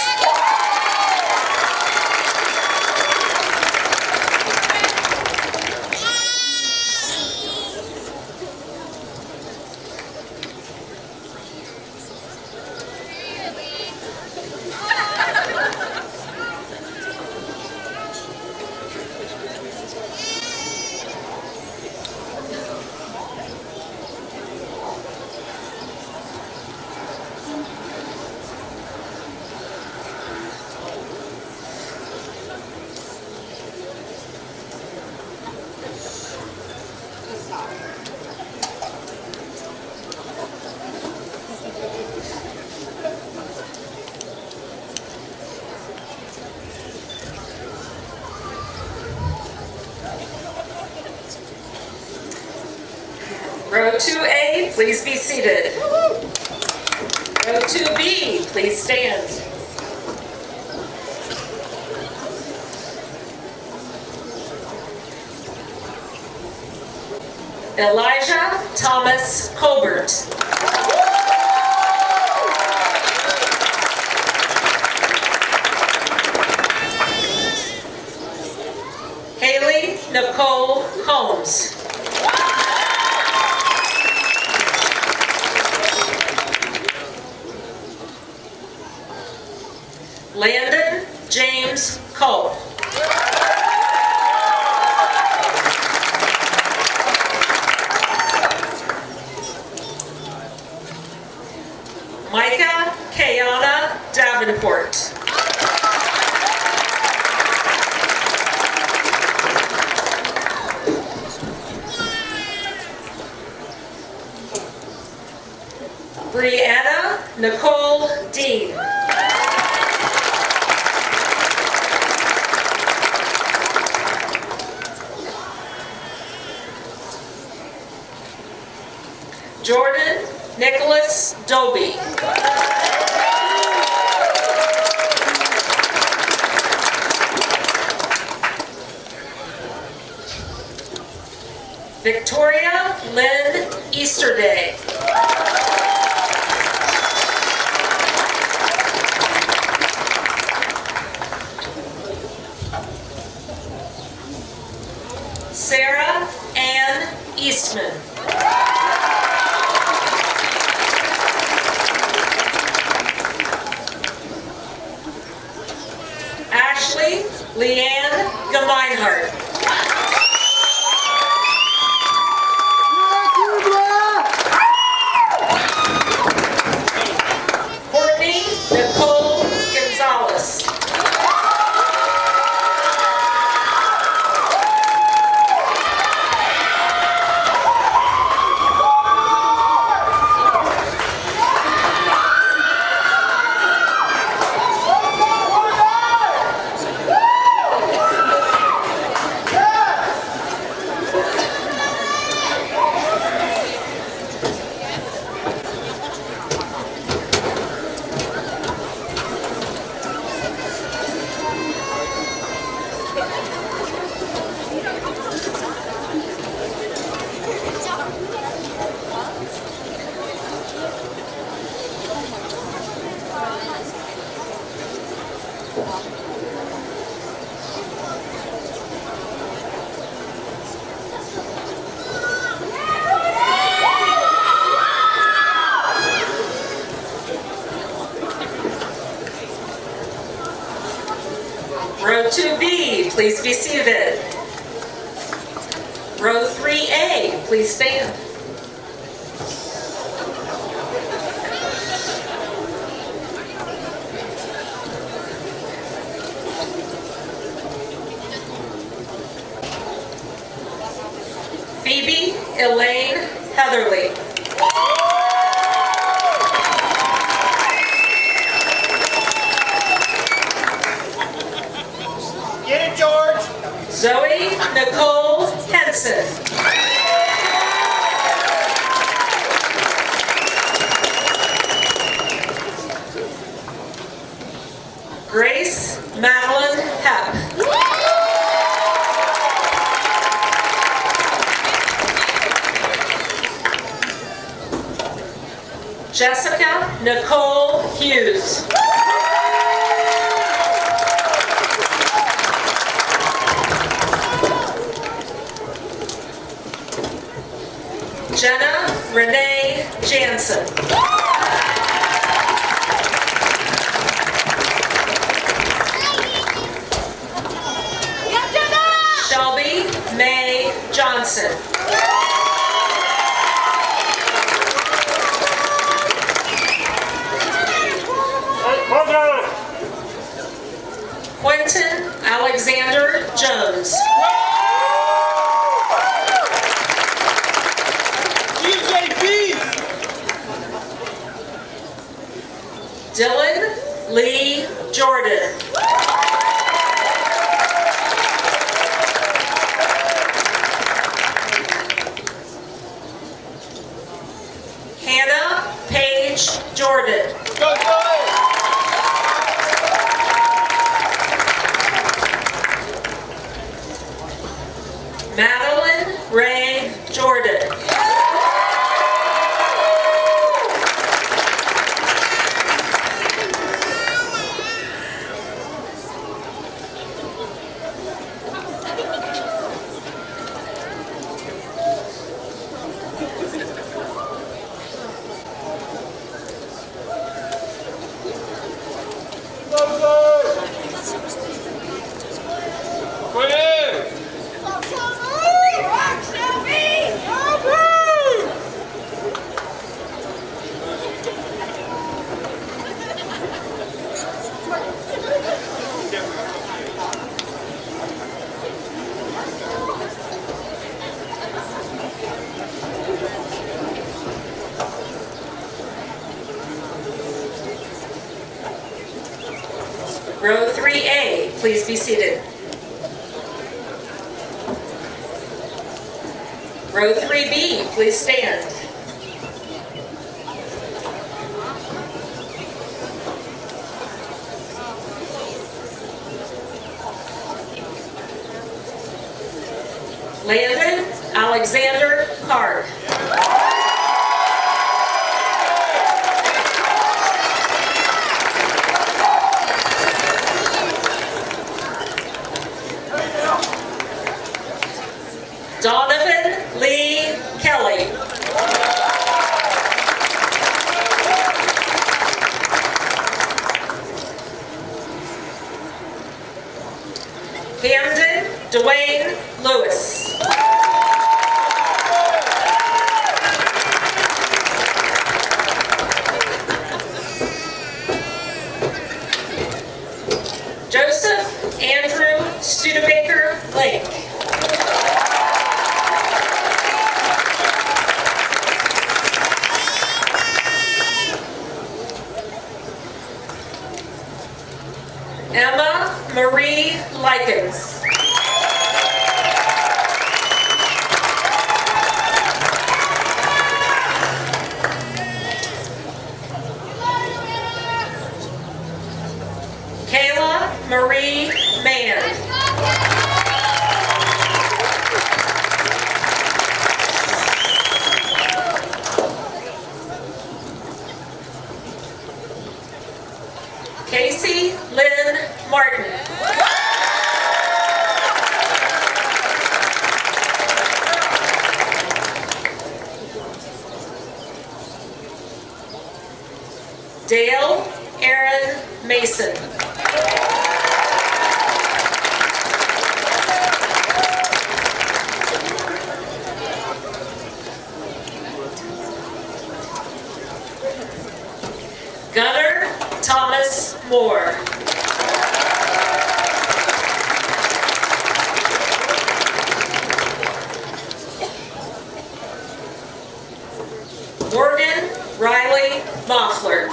2A, please be seated. Row 2B, please stand. Elijah Thomas Colbert. Haley Nicole Combs. Landon James Culp. Micah Kayana Davenport. Brianna Nicole Dean. Jordan Nicholas Doby. Victoria Lynn Easterday. Sarah Ann Eastman. Ashley Leanne Gemeinhardt. Courtney Nicole Gonzalez. Row 2B, please be seated. Row 3A, please stand. Phoebe Elaine Heatherly. Get it, George! Zoe Nicole Henson. Grace Madeline Hepp. Jessica Nicole Hughes. Jenna Renee Jansen. Shelby May Johnson. Quentin Alexander Jones. Dylan Lee Jordan. Jordan. Madeline Ray Jordan. Row 3A, please be seated. Row 3B, please stand. Landon Alexander Card. Donovan Lee Kelly. Camden Dwayne Lewis. Joseph Andrew Studebaker Lake. Emma Marie Likens. Kayla Marie Mann. Casey Lynn Martin. Dale Aaron Mason. Gunnar Thomas Moore. Morgan Riley Moffler.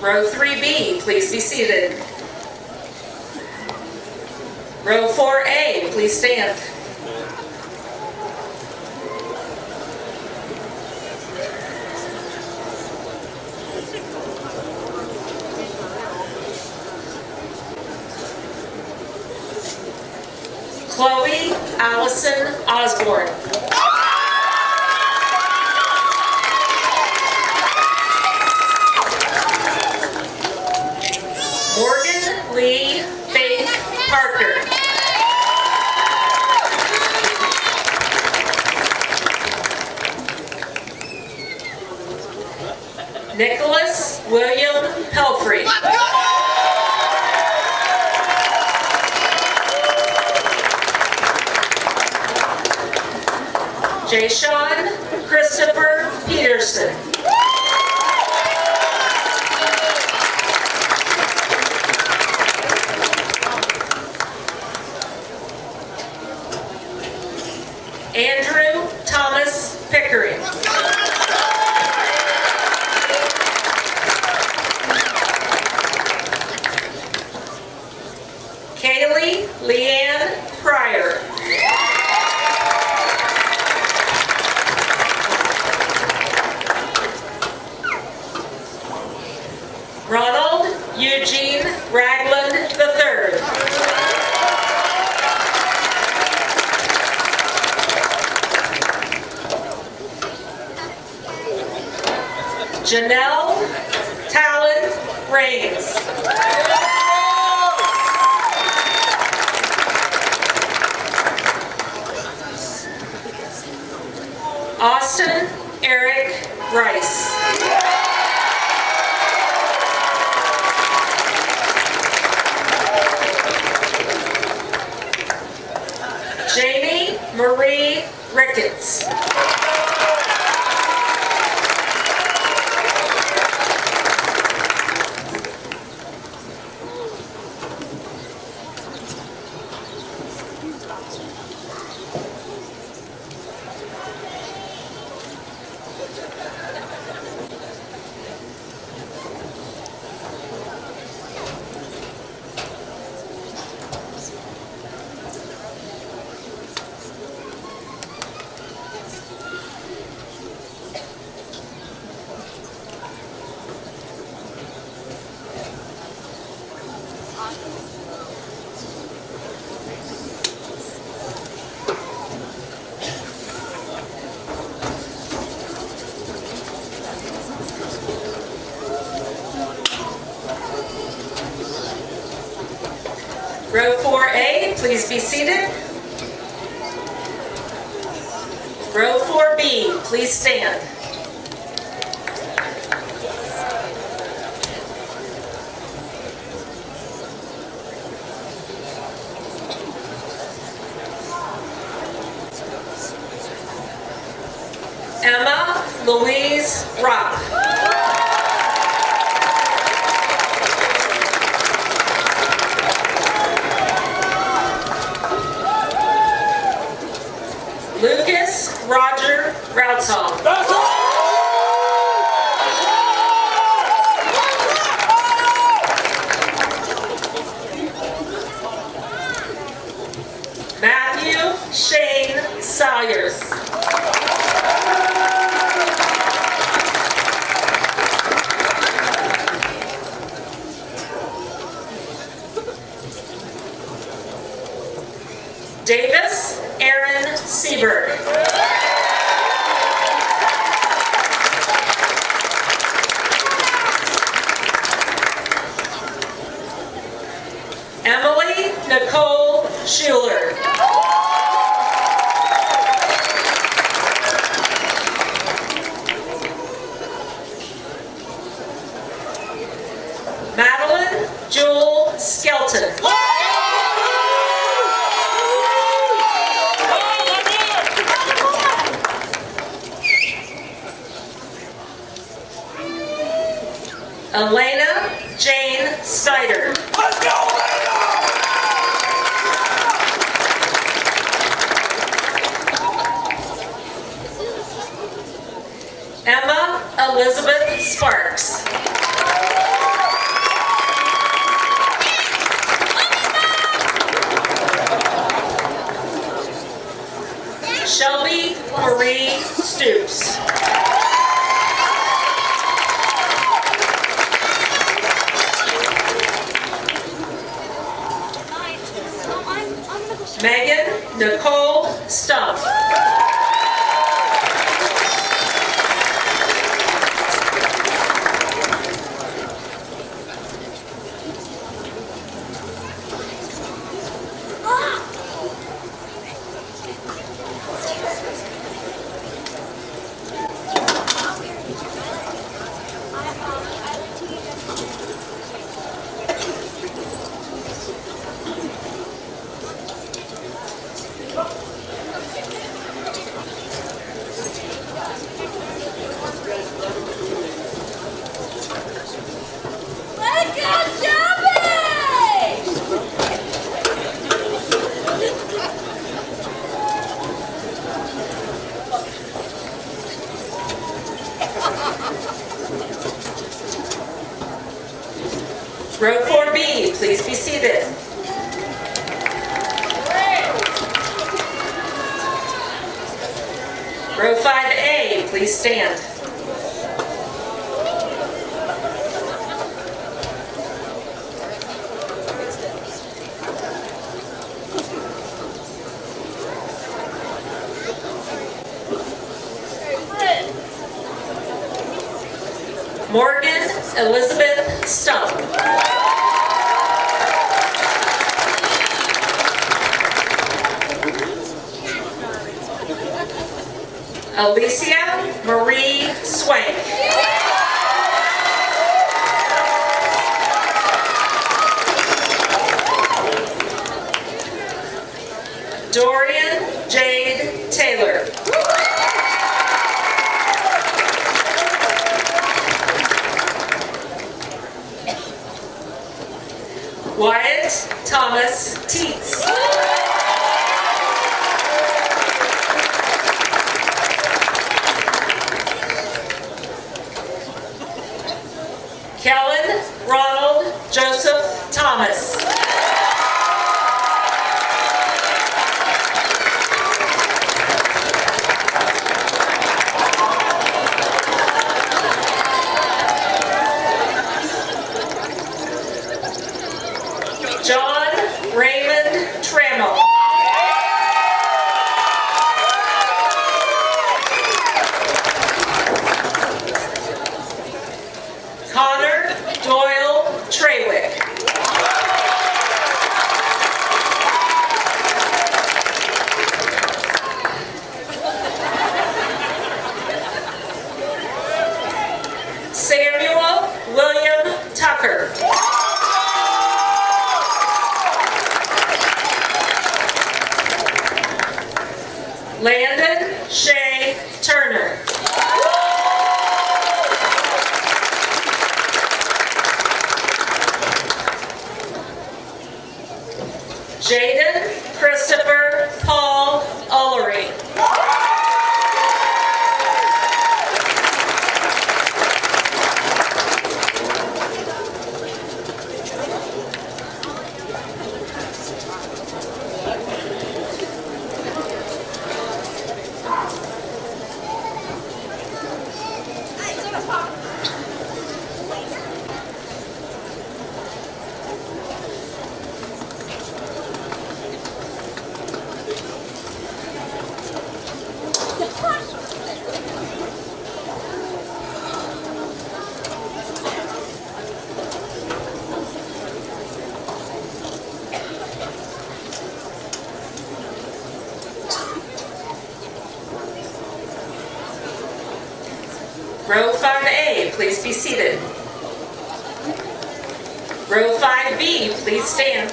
Row 3B, please be seated. Row 4A, please stand. Chloe Allison Osborne. Parker. Nicholas William Pelfrey. Jayshawn Christopher Peterson. Andrew Thomas Pickering. Kaylee Leanne Pryor. Ronald Eugene Ragland III. Janelle Talon Rains. Austin Eric Rice. Jamie Marie Ricketts. Row 4A, please be seated. Row 4B, please stand. Emma Louise Rock. Lucas Roger Routsong. Matthew Shane Salyers. Davis Aaron Seberg. Emily Nicole Schuler. Madeline Jewel Skelton. Elena Jane Snyder. Let's go, Emma Elizabeth Sparks. Shelby Marie Stoops. Megan Nicole Stumpf. 4B, please be seated. Row 5A, please stand. Morgan Elizabeth Stump. Alicia Marie Swank. Dorian Jade Taylor. Wyatt Thomas Teets. Kellen Ronald Joseph Thomas. John Raymond Trammell. Connor Doyle Treywick. Samuel William Tucker. Landon Shea Turner. Jaden Christopher Paul Ullery. Row 5A, please be seated. Row 5B, please stand.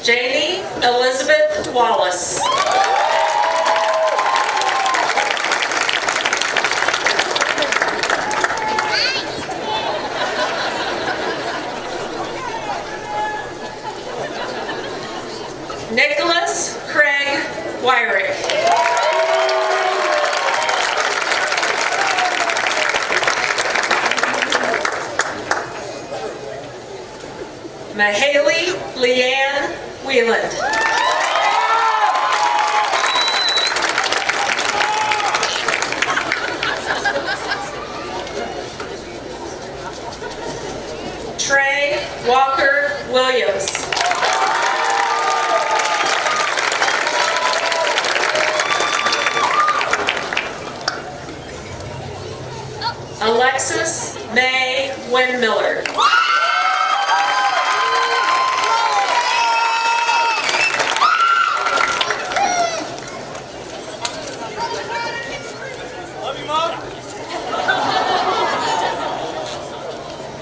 Janie Elizabeth Wallace. Nicholas Craig Wyrick. Mahaley Leanne Wheeland. Trey Walker Williams. Alexis May Windmiller.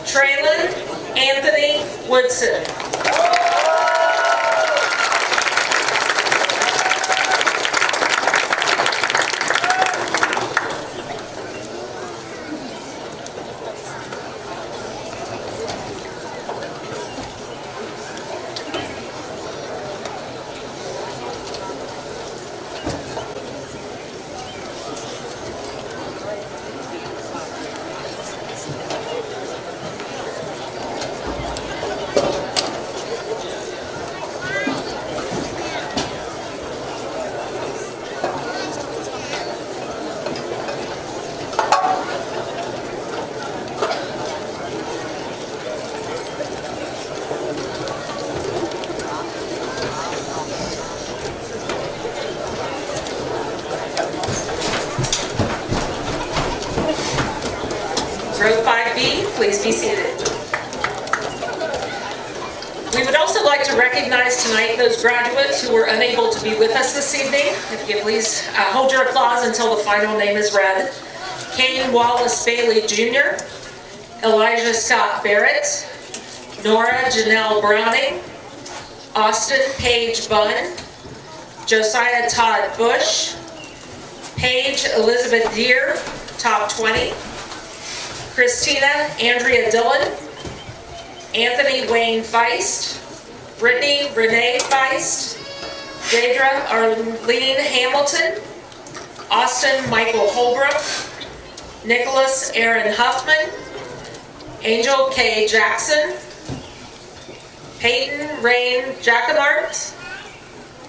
Traylon Anthony Woodson. Please be seated. We would also like to recognize tonight those graduates who were unable to be with us this evening. If you please hold your applause until the final name is read. Kane Wallace Bailey Jr., Elijah Scott Barrett, Nora Janelle Browning, Austin Paige Bunn, Josiah Todd Bush, Paige Elizabeth Deere, top 20, Christina Andrea Dillon, Anthony Wayne Feist, Brittany Renee Feist, Deidre Arlene Hamilton, Austin Michael Holbrook, Nicholas Aaron Huffman, Angel K. Jackson, Peyton Rain Jacquemart,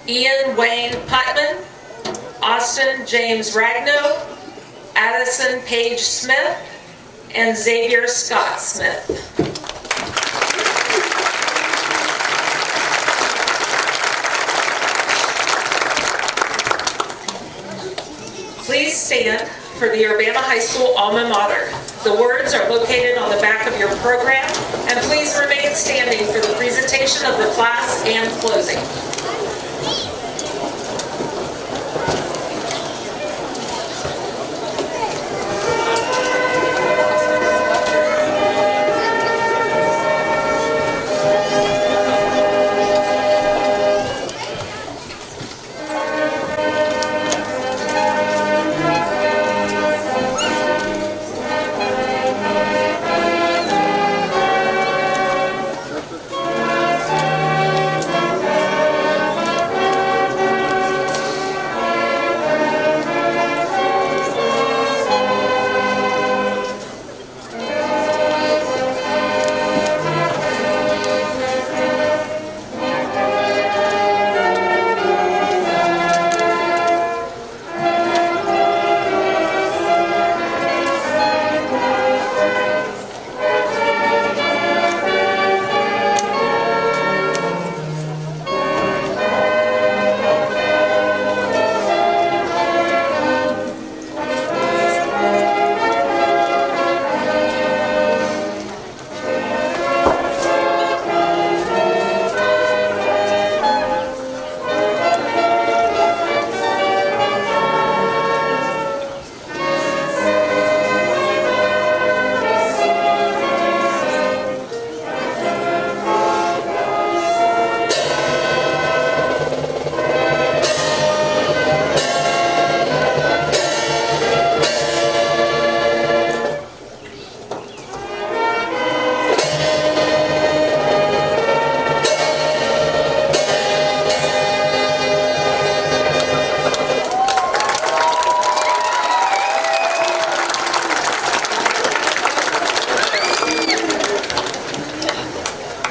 Ian Wayne Putman, Austin James Ragno, Addison Page Smith, and Xavier Scott Smith. Please stand for the Urbana High School alma mater. The words are located on the back of your program, and please remain standing for the presentation of the class and closing.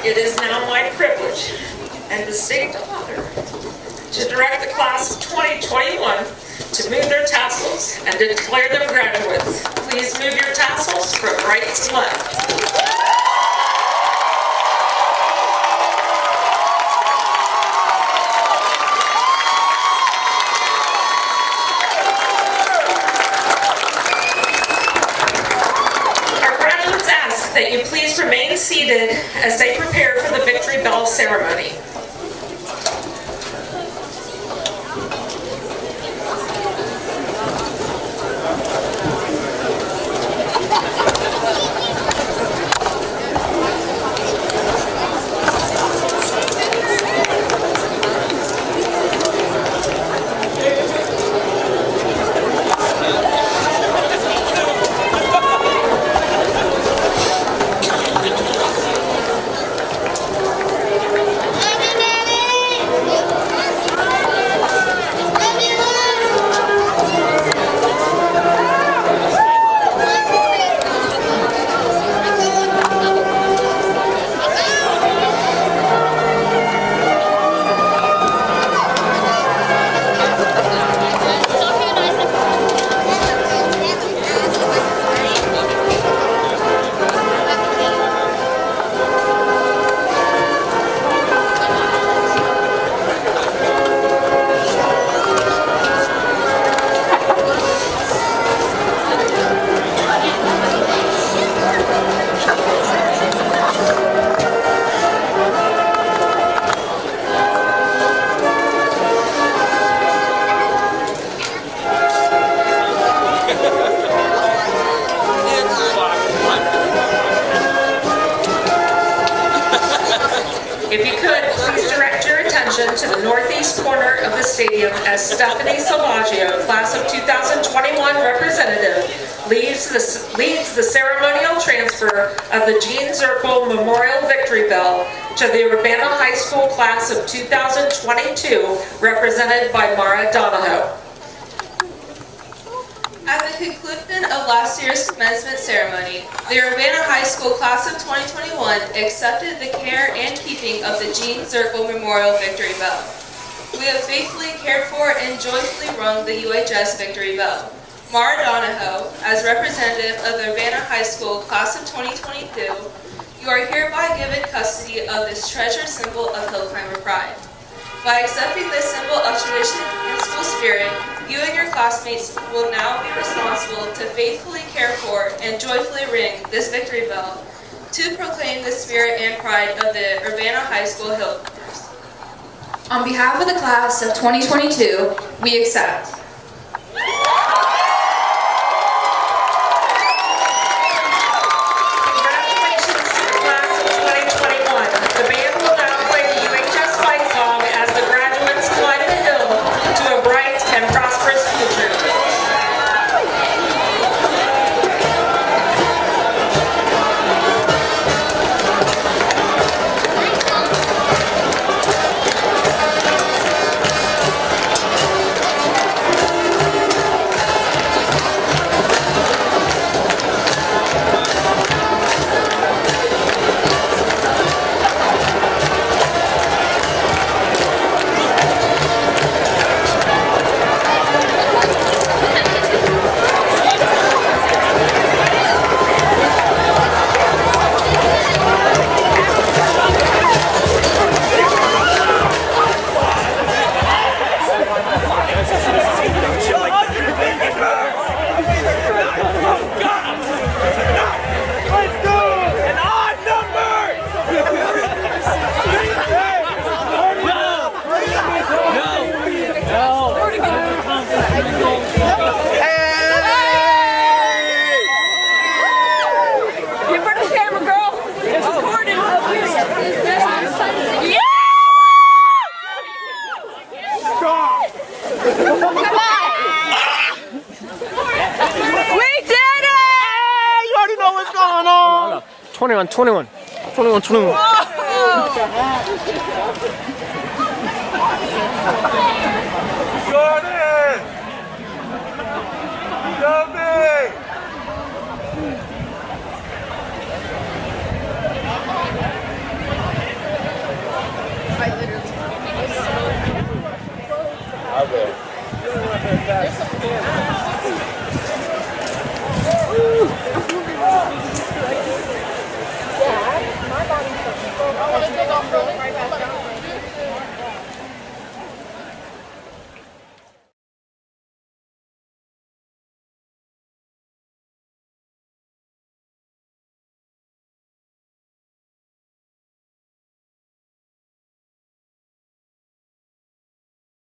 It is now my privilege and distinct honor to direct the class of 2021 to move their tassels and declare them graduates. Please move your tassels from right to left. That you please remain seated as they prepare for the Victory Bell ceremony. If you could, please direct your attention to the northeast corner of the stadium as Stephanie Salvaggio, class of 2021 representative, leads the ceremonial transfer of the Gene Zirkle Memorial Victory Bell to the Urbana High School class of 2022, represented by Mara Donahoe. At the conclusion of last year's commencement ceremony, the Urbana High School class of 2021 accepted the care and keeping of the Gene Zirkle Memorial Victory Bell. We have faithfully cared for and joyfully rung the UHS Victory Bell. Mara Donahoe, as representative of the Urbana High School class of 2022, you are hereby given custody of this treasured symbol of Hillclimber pride. By accepting this symbol of tradition and school spirit, you and your classmates will now be responsible to faithfully care for and joyfully ring this victory bell to proclaim the spirit and pride of the Urbana High School Hillclimbers. On behalf of the class of 2022, we accept. Congratulations to the class of 2021. The band will now play the UHS fight song as the graduates climb the hill to a bright and prosperous future. Hey, you already know what's going on. 21.